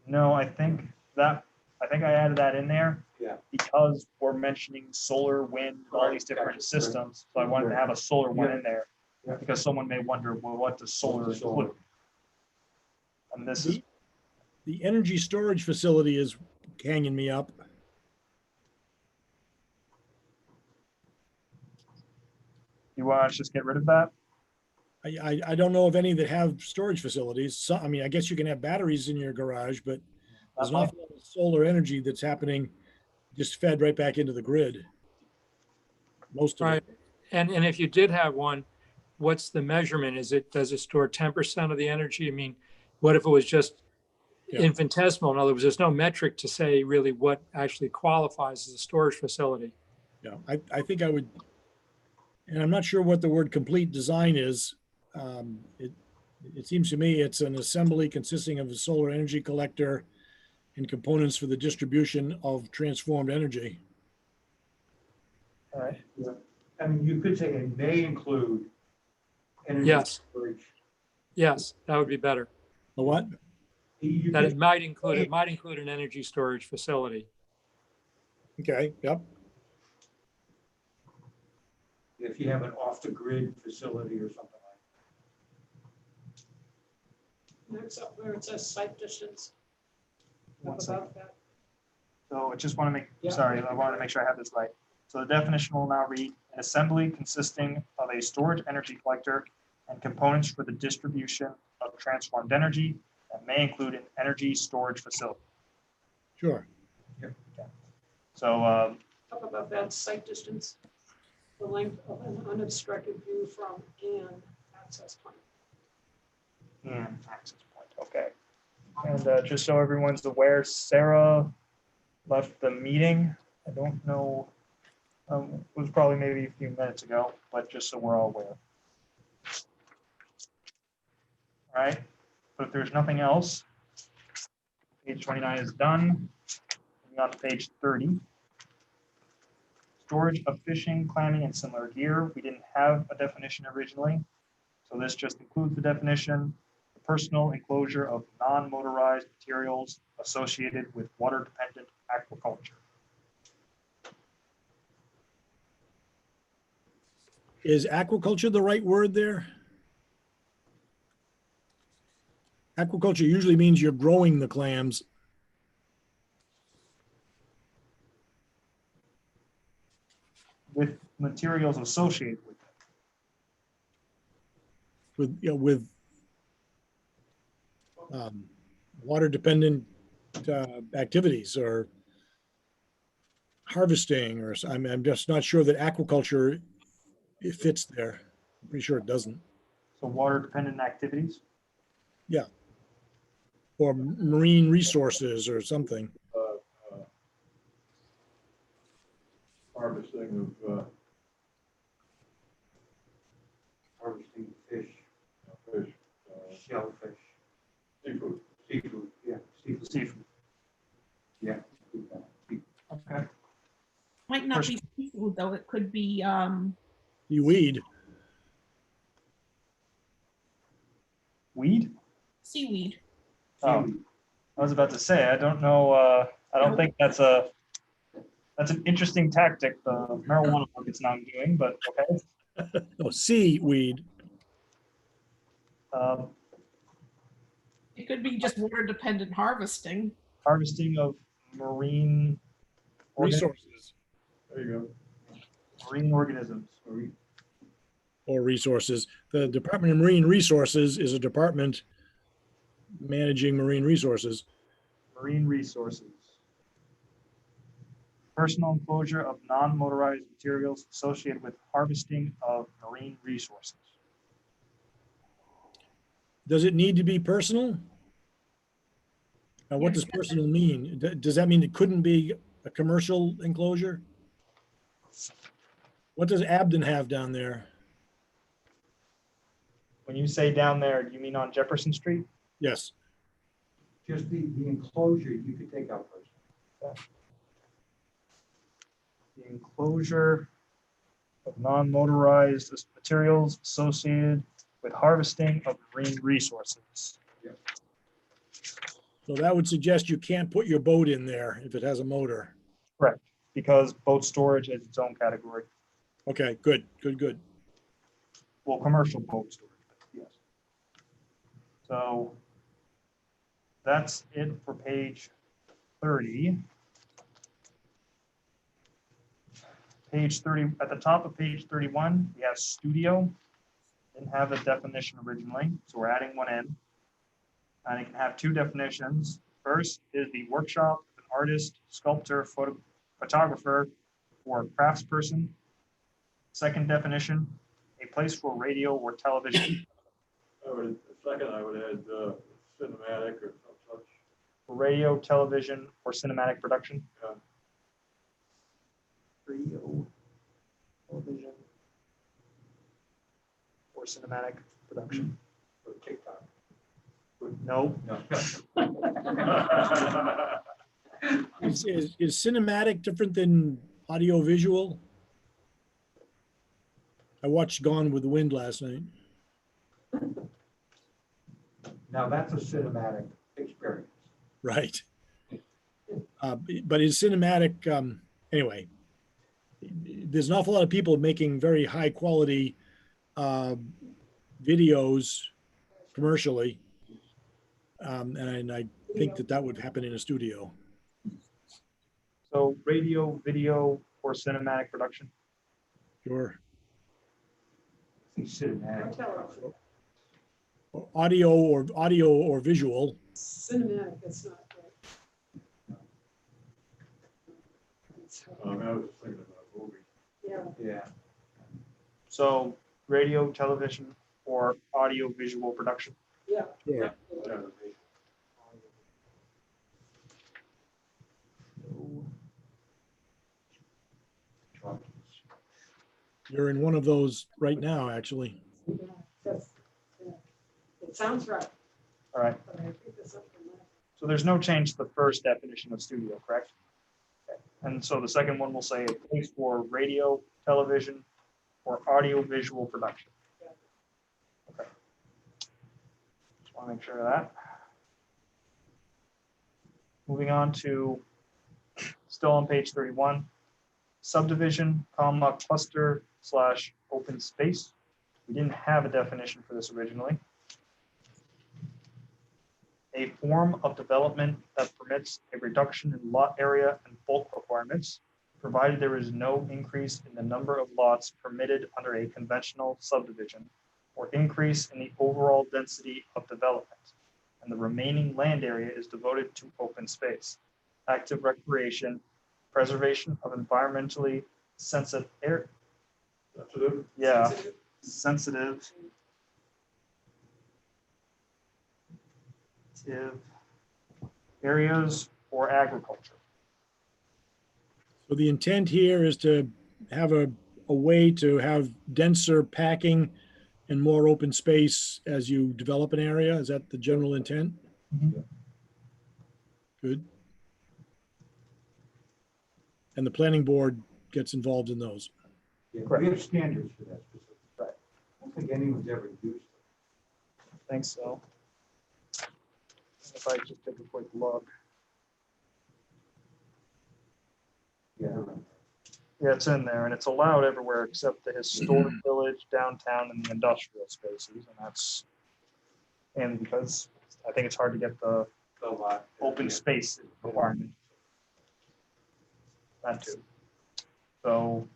A: No, I think I added that in there.
E: Yeah.
A: Because we're mentioning solar, wind, all these different systems. So I wanted to have a solar one in there.
E: Yeah.
A: Because someone may wonder, well, what does solar include? And this is,
C: the energy storage facility is hanging me up.
A: you want to just get rid of that?
C: I don't know of any that have storage facilities. So, I mean, I guess you can have batteries in your garage, but there's an awful lot of solar energy that's happening, just fed right back into the grid. Most of
I: Right.
C: it.
I: And if you did have one, what's the measurement? Does it store 10% of the energy? I mean, what if it was just
C: Yeah.
I: infinitesimal? In other words, there's no metric to say really what actually qualifies as a storage facility.
C: Yeah, I think I would, and I'm not sure what the word complete design is. It seems to me it's an assembly consisting of a solar energy collector and components for the distribution of transformed energy.
A: All right.
E: Yeah. I mean, you could say it may include energy
I: Yes.
E: storage.
I: Yes, that would be better.
C: A what?
E: You
I: That
E: could-
I: it might include an energy storage facility.
C: Okay, yep.
E: If you have an off-the-grid facility or something like
D: Next up where it says site distance.
A: One
D: Up
A: second.
D: above that.
A: So I just want to
D: Yeah.
A: I wanted to make sure I have this right. So the definition will now read, an assembly consisting of a storage energy collector and components for the distribution of transformed energy that may include an energy storage facility.
C: Sure.
A: So
D: Up above that, site distance, the length of an unobstructed view from an access point.
A: and access point, okay. And just so everyone's aware, Sarah left the meeting. I don't know, it was probably maybe a few minutes ago, but just so we're all aware. All right, but if there's nothing else, page 29 is done. Moving on to page 30. Storage of fishing, clamming, and similar gear. We didn't have a definition originally, so this just includes the definition. The personal enclosure of non-motorized materials associated with water-dependent aquaculture.
C: Is aquaculture the right word there? Aquaculture usually means you're growing the clams.
A: With materials associated with it.
C: with water dependent activities or harvesting, or I'm just not sure that aquaculture it fits there. I'm pretty sure it doesn't.
A: So water-dependent activities.
C: Or marine resources or something.
F: Harvesting of,
E: Harvesting fish,
F: fish,
E: shellfish,
F: seafood.
E: seafood, yeah, seafood.
A: Seafood.
E: Yeah.
A: Okay.
B: Might not be seafood, though. It could be,
C: You weed.
A: Weed?
B: seaweed.
A: Oh, I was about to say, I don't know, I don't think that's an interesting tactic the marijuana market's now doing, but okay.
C: Oh, seaweed.
B: It could be just water dependent harvesting.
A: Harvesting of marine
C: Resources
F: There you
A: marine organisms.
C: or resources. The Department of Marine Resources is a department managing marine resources.
A: Marine resources. Personal enclosure of non-motorized materials associated with harvesting of marine resources.
C: Does it need to be personal? Now, what does personal mean? Does that mean it couldn't be a commercial enclosure? What does Abden have down there?
A: When you say down there, do you mean on Jefferson Street?
C: Yes.
E: Just the enclosure, you could take out first.
A: The enclosure of non-motorized materials associated with harvesting of marine resources.
C: So that would suggest you can't put your boat in there if it has a motor.
A: Correct, because boat storage is its own category.
C: Okay, good, good, good.
A: Well, commercial boat storage, but yes. So that's it for page 30. Page 30, at the top of page 31, we have studio. Didn't have a definition originally, so we're adding one in. And it can have two definitions. First is the workshop of an artist, sculptor, photographer, or craftsperson. Second definition, a place for radio or television.
F: Second, I would add cinematic or some such.
A: Radio, television, or cinematic production.
F: Yeah.
A: Radio, television, or cinematic production.
E: Or TikTok.
A: No,
E: No.
C: Is cinematic different than audio visual? I watched Gone with the Wind last night.
E: Now, that's a cinematic experience.
C: Right. But is cinematic, anyway, there's an awful lot of people making very high quality videos commercially. And I think that would happen in a studio.
A: so radio, video, for cinematic production?
C: Sure.
E: Cinematic.
C: Audio or visual.
D: Cinematic, that's not right.
F: I was just thinking about movie.
D: Yeah,
E: Yeah.
A: So radio, television, or audio visual production.
D: yeah.
C: Sure. You're in one of those right now, actually.
D: Yeah, yeah. It sounds right,
A: All right.
D: but I think there's something there.
A: So there's no change to the first definition of studio, correct? Okay. And so the second one will say a place for radio, television, or audio visual production. Okay. Just want to make sure of that. Moving on to, still on page 31, subdivision, comma, cluster / open space. We didn't have a definition for this originally. A form of development that permits a reduction in lot area and bulk requirements, provided there is no increase in the number of lots permitted under a conventional subdivision or increase in the overall density of development, and the remaining land area is devoted to open space, active recreation, preservation of environmentally sensitive air. Yeah, sensitive. Areas for agriculture.
C: So the intent here is to have a way to have denser packing and more open space as you develop an area. Is that the general intent? Good. And the planning board gets involved in those.
E: Yeah,
A: Correct.
E: we have standards for that specific.
A: Right.
E: I don't think anyone's ever used them.
A: I think so. If I just take a quick look.
E: Yeah.
A: Yeah, it's in there and it's allowed everywhere except the historic village, downtown, and the industrial spaces. And that's, and because I think it's hard to get the open space requirement. That too. So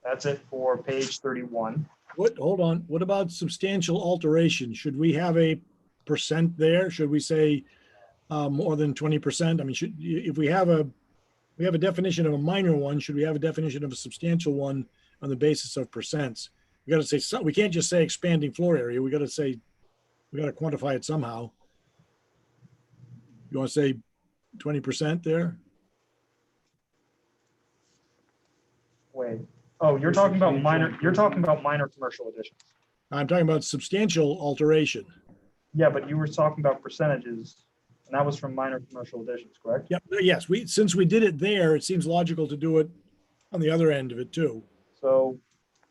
A: that's it for page 31.
C: Hold on, what about substantial alteration? Should we have a percent there? Should we say more than 20%? I mean, if we have a definition of a minor one, should we have a definition of a substantial one on the basis of percents? We got to say, we can't just say expanding floor area. We got to quantify it somehow. You want to say 20% there?
A: Wait, oh, you're talking about minor commercial additions.
C: I'm talking about substantial alteration.
A: Yeah, but you were talking about percentages, and that was from minor commercial additions, correct?
C: Yep. Yes. Since we did it there, it seems logical to do it on the other end of it too.
A: So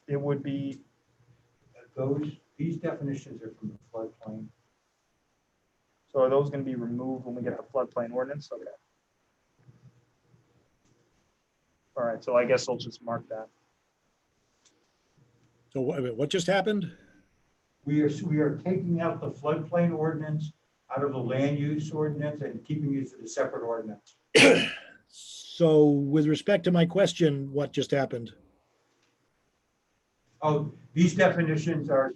A: it would be,
E: These definitions are from the floodplain.
A: so are those going to be removed when we get the floodplain ordinance? Okay. All right, so I guess I'll just mark that.
C: So what just happened?
E: We are taking out the floodplain ordinance out of the land use ordinance and keeping it as a separate ordinance.
C: So with respect to my question, what just happened?
E: Oh, these definitions are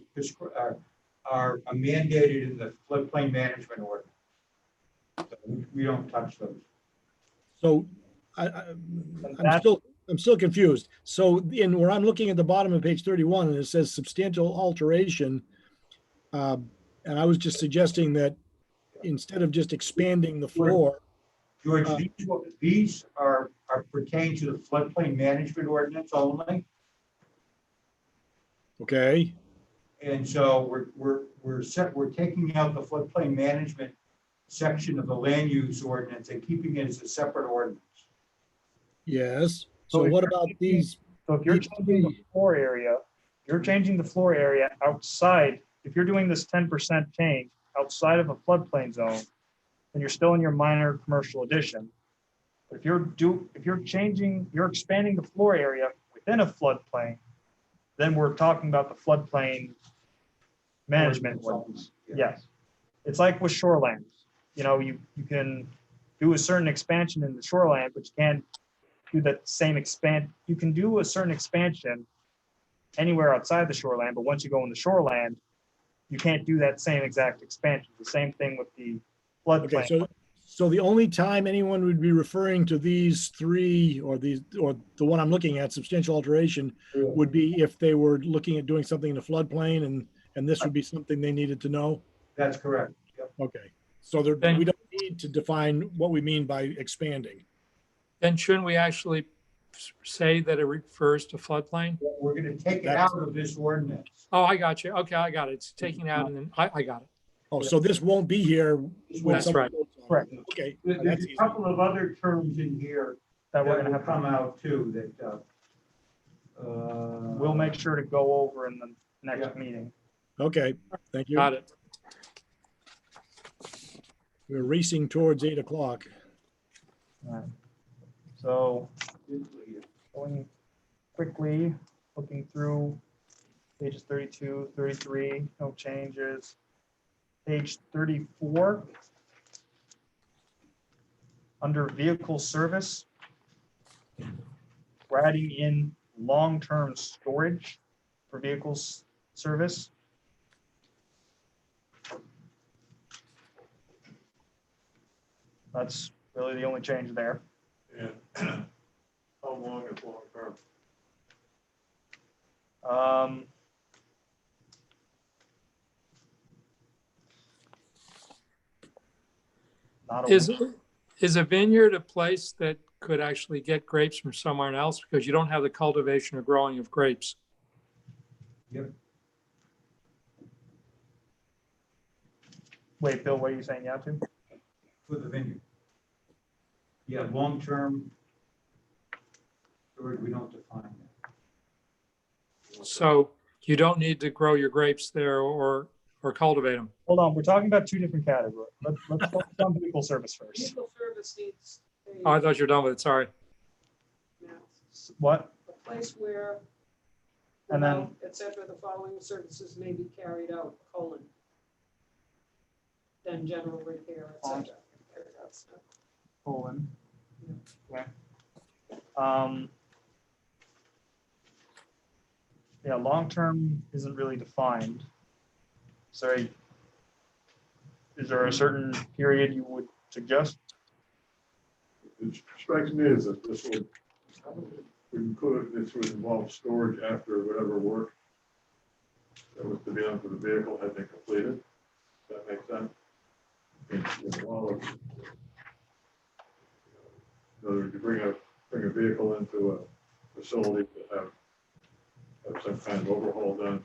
E: mandated in the floodplain management ordinance. So we don't touch those.
C: So I'm still confused. So in where I'm looking at the bottom of page 31 and it says substantial alteration, and I was just suggesting that instead of just expanding the floor.
E: George, these are pertain to the floodplain management ordinance only.
C: Okay.
E: And so we're taking out the floodplain management section of the land use ordinance and keeping it as a separate ordinance.
C: Yes.
A: So
C: So
A: if
C: what
A: you're
C: about
A: changing-
C: these?
A: So if you're changing the floor area, you're changing the floor area outside, if you're doing this 10% change outside of a floodplain zone, then you're still in your minor commercial addition. But if you're expanding the floor area within a floodplain, then we're talking about the floodplain management ordinance. Yes. It's like with shorelands. You know, you can do a certain expansion in the shoreland, but you can't do that same you can do a certain expansion anywhere outside the shoreline, but once you go in the shoreline, you can't do that same exact expansion. The same thing with the
C: Okay,
A: floodplain.
C: so the only time anyone would be referring to these three or the one I'm looking at, substantial alteration, would be if they were looking at doing something in the floodplain and this would be something they needed to know?
E: That's correct. Yep.
C: Okay, so there,
I: Then-
C: we don't need to define what we mean by expanding.
I: Then shouldn't we actually say that it refers to floodplain?
E: We're gonna take it out of this ordinance.
I: Oh, I got you. Okay, I got it. It's taking out and then I got it.
C: Oh, so this won't be here. when
I: That's
C: someone
I: right.
C: votes on it.
A: Correct.
C: Okay,
E: There's
C: that's
E: a
C: easy.
E: couple of other terms in here
A: That
E: that
A: we're
E: will
A: gonna have
E: come
A: to,
E: out too, that,
A: we'll make sure to go over in the next
E: Yeah.
A: meeting.
C: Okay, thank you.
I: Got it.
C: We're racing towards 8 o'clock.
A: All right. So going quickly, looking through pages 32, 33, no changes. Page 34, under vehicle service, we're adding in long-term storage for vehicles service. That's really the only change there.
F: And how long is long term?
A: Not
I: Is,
A: a,
I: is a vineyard a place that could actually get grapes from somewhere else because you don't have the cultivation or growing of grapes?
A: wait, Bill, what are you saying? Yeah, to?
E: for the vineyard. Yeah, long-term storage, we don't define that.
I: So you don't need to grow your grapes there or cultivate them.
A: Hold on, we're talking about two different categories. Let's focus on vehicle service first.
D: Vehicle service needs
I: Oh, I
D: a,
I: thought you were done with it. Sorry.
A: What?
D: a place where
A: And then-
D: without, et cetera, the following services may be carried out, colon. Then general repair, et cetera. That's not-
A: Colon. Okay. Yeah, long-term isn't really defined. Sorry. Is there a certain period you would suggest?
F: It strikes me as that this would, this would involve storage after whatever work that was to be done for the vehicle had been completed. Does that make sense? In other words, you bring a vehicle into a facility to have some kind of overhaul done.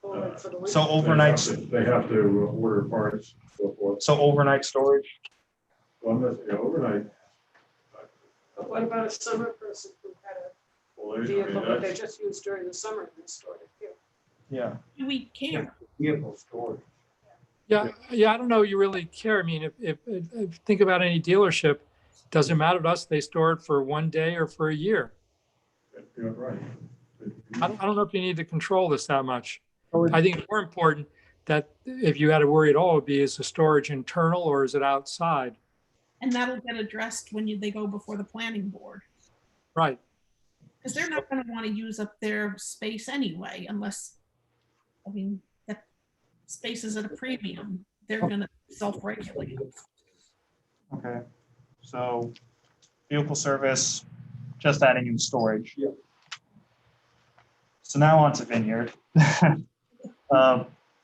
D: Colon for the winter.
A: So overnight,
F: They have to order parts, so forth.
A: so overnight storage?
F: Well, that's, overnight.
D: But what about a summer person who had
F: Well,
D: a
F: I
D: vehicle
F: mean,
D: that they
F: that's,
D: just used during the summer and they stored it here?
A: Yeah.
B: Do we care?
E: Vehicle storage.
I: Yeah, I don't know. You really care. I mean, if think about any dealership, doesn't matter to us. They store it for one day or for a year.
F: you're right.
I: I don't know if you need to control this that much.
A: Or-
I: I think it's more important that if you had to worry at all, would be is the storage internal or is it outside?
B: And that'll get addressed when they go before the planning board.
I: Right.
B: Because they're not going to want to use up their space anyway, unless, I mean, that space is at a premium. They're going to self-regulate.
A: Okay. So vehicle service, just adding in storage.
E: Yeah.
A: So now on to vineyard.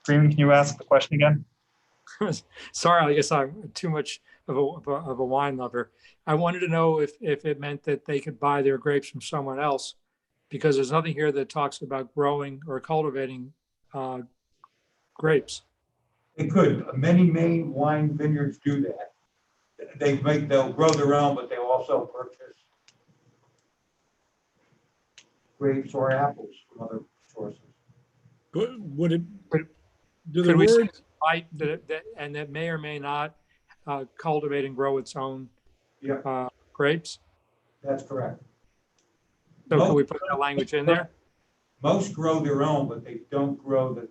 A: Freeman, can you ask the question again?
I: Sorry, I guess I'm too much of a wine lover. I wanted to know if it meant that they could buy their grapes from someone else, because there's nothing here that talks about growing or cultivating grapes.
E: They could, many Maine wine vineyards do that. They'll grow their own, but they'll also purchase grapes or apples from other sources.
C: Would it,
I: Could-
C: do the
I: Could we say
C: words,
I: right and that may or may not cultivate and grow its own
E: Yeah,
I: grapes?
E: that's correct.
I: So can we put that language in there?
E: Most grow their own, but they don't grow the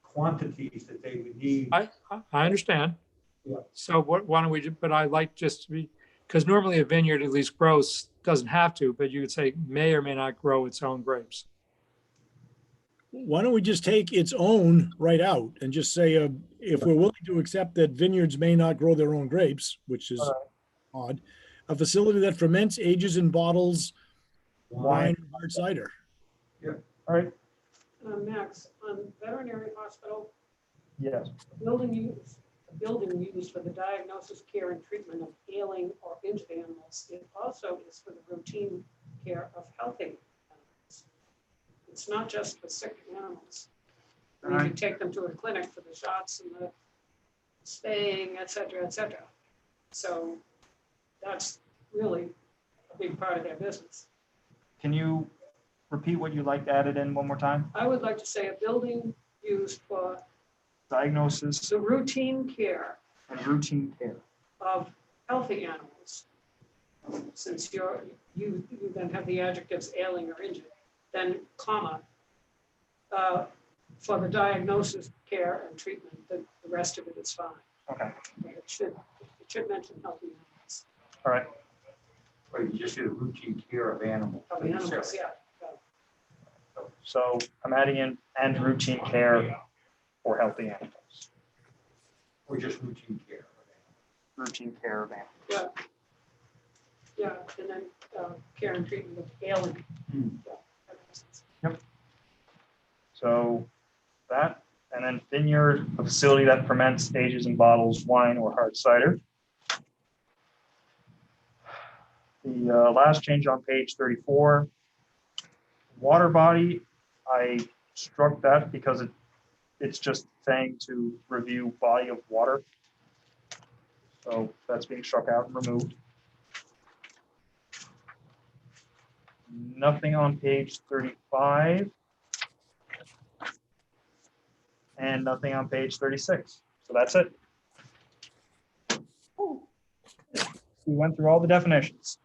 E: quantities that they would need.
I: I understand.
E: Yeah.
I: So why don't we, but I like just to be because normally a vineyard at least grows, doesn't have to, but you could say may or may not grow its own grapes.
C: Why don't we just take its own right out and just say, if we're willing to accept that vineyards may not grow their own grapes, which is odd, a facility that ferments, ages, and bottles wine, and hard cider.
A: All right,
D: Max, on veterinary hospital,
A: yes.
D: building used for the diagnosis, care, and treatment of ailing or injured animals. It also is for the routine care of healthy animals. It's not just for sick animals. I mean, you take them to a clinic for the shots and the spaying, et cetera, et cetera. So that's really a big part of their business.
A: Can you repeat what you'd like added in one more time?
D: I would like to say a building used for
A: Diagnosis
D: the routine care
A: and routine care.
D: of healthy animals. Since you then have the adjectives ailing or injured, then comma, for the diagnosis, care, and treatment, the rest of it is fine.
A: Okay,
D: But it should mention healthy animals.
A: all right.
E: Or you just do the routine care of animals.
D: Of animals, yeah.
A: So I'm adding in and routine care for healthy animals.
E: Or just routine care.
A: Routine care of animals.
D: Yeah, and then care and treatment of ailing.
E: Hmm.
D: Yeah, that makes sense.
A: So that, and then vineyard, a facility that ferments, ages, and bottles wine or hard cider. The last change on page 34, water body, I struck that because it's just saying to review body of water. So that's being struck out and removed. Nothing on page 35. And nothing on page 36. So that's it.
B: Oh,
A: We went through all the definitions.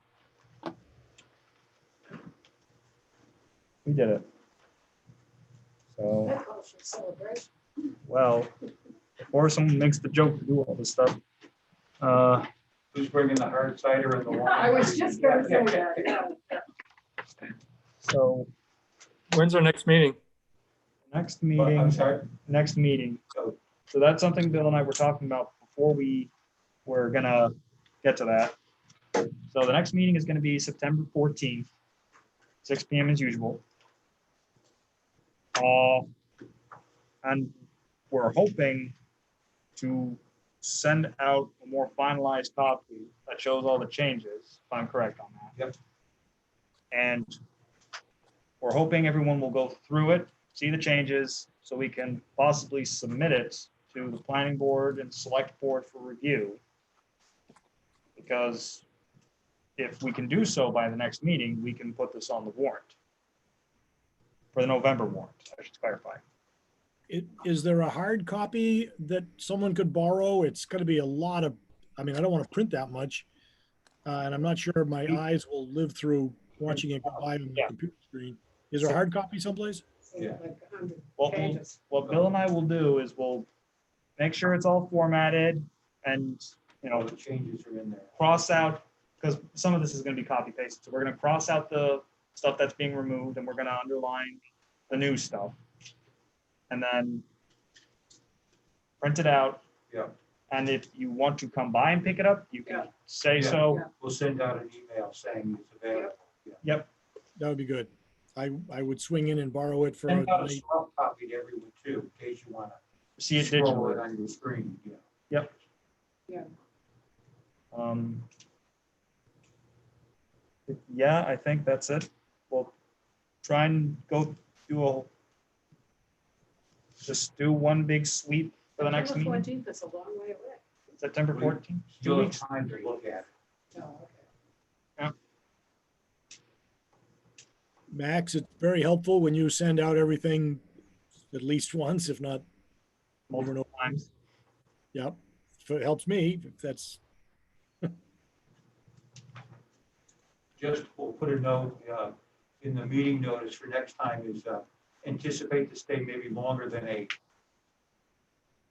A: We did it. So,
D: That calls for celebration.
A: well, before someone makes the joke to do all this stuff.
E: Who's bringing the hard cider and the wine?
D: I was just going to say that, yeah.
A: So
I: When's our next meeting?
A: next
E: I'm
A: meeting,
E: sorry.
A: So that's something Bill and I were talking about before we were gonna get to that. So the next meeting is gonna be September 14th, 6 PM as usual. And we're hoping to send out a more finalized copy that shows all the changes, if I'm correct on that.
E: Yep.
A: And we're hoping everyone will go through it, see the changes, so we can possibly submit it to the planning board and select board for review. Because if we can do so by the next meeting, we can put this on the warrant. For the November warrant, I should clarify.
C: Is there a hard copy that someone could borrow? It's gonna be a lot of, I mean, I don't want to print that much. And I'm not sure my eyes will live through watching it go by on the
A: Yeah.
C: computer screen. Is there a hard copy someplace?
E: Yeah.
D: Like 100
A: What
D: pages.
A: what Bill and I will do is we'll make sure it's all formatted and,
E: All the changes are in there.
A: cross out, because some of this is gonna be copy pasted. So we're gonna cross out the stuff that's being removed and we're gonna underline the new stuff. And then print it out.
E: Yeah.
A: And if you want to come by and pick it up, you can
D: Yeah.
A: say
E: Yeah.
A: so.
D: Yeah.
E: We'll send out an email saying it's available.
A: Yep.
C: That would be good. I would swing in and borrow it for
E: Send out a
C: late.
E: soft copy to everyone too, in case you want
A: See
E: to
A: it
E: scroll it
A: digitally.
E: on your screen. Yeah.
A: Yep.
D: Yeah.
A: Yeah, I think that's it. We'll try and just do one big sweep for the next
D: September
A: meeting,
D: 14th is a long way away.
A: September 14th. 2
E: You'll have
A: weeks.
E: time to look at it.
D: Oh, okay.
C: Max, it's very helpful when you send out everything at least once, if not,
A: Multiple times.
C: yep. If it helps me, if that's,
E: Just, we'll put a note in the meeting notice for next time is anticipate to stay maybe longer than 8.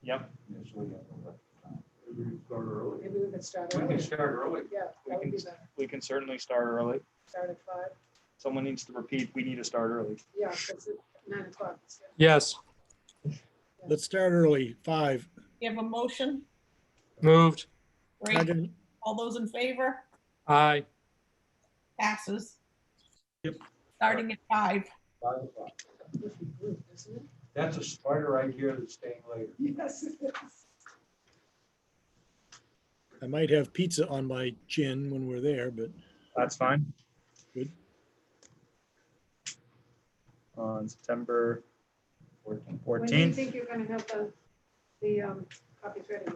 A: Yep.
E: Yeah, so we have a lot of time.
F: Maybe we start early.
D: Maybe we could start
E: We
D: early.
E: can start early.
D: Yeah,
A: We
D: that would
A: can
D: be
A: s-
D: better.
A: We can certainly start early.
D: Start at 5.
A: Someone needs to repeat, we need to start early.
D: Yeah, because at 9 o'clock. it's good.
I: Yes,
C: Let's start early, 5.
B: You have a motion?
I: moved.
B: Great.
C: Second,
B: All those in favor?
I: Aye.
B: Passes.
A: Yep.
B: Starting at 5.
E: 5 o'clock.
D: If you group, isn't it?
E: That's a smarter idea than staying later.
D: Yes, it is.
C: I might have pizza on my chin when we're there, but
A: That's fine.
C: Good.
A: On September
E: 14th.
D: When do you
A: 14th.
D: think you're gonna have the copies ready?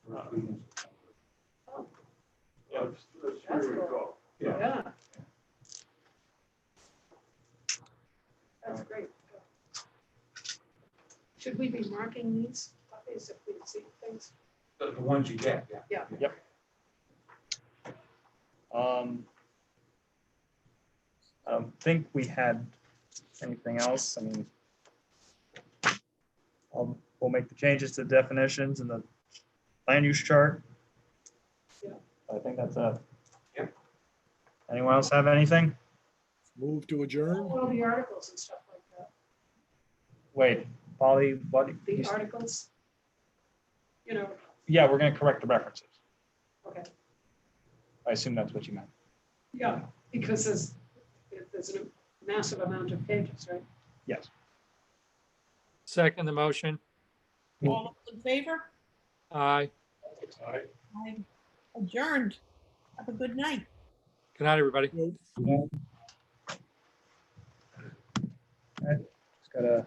E: First week in September.
F: That's
D: That's
F: where we
D: cool.
F: go.
E: Yeah.
D: Yeah. That's great. Should we be marking these copies if we see things?
E: The ones you get, yeah.
D: Yeah.
A: I don't think we had anything else. I mean, we'll make the changes to definitions and the land use chart.
D: Yeah.
A: I think that's it.
E: Yep.
A: Anyone else have anything?
C: move to adjourn.
D: All the articles and stuff like that.
A: Wait, Polly, what?
D: The articles. You know,
A: Yeah, we're gonna correct the references.
D: okay,
A: I assume that's what you meant.
D: yeah, because there's a massive amount of pages, right?
A: Yes.
I: Second the motion.
B: All those in favor?
I: Aye.
B: Aye. Adjourned. Have a good night.
I: Good night, everybody.
A: Just gotta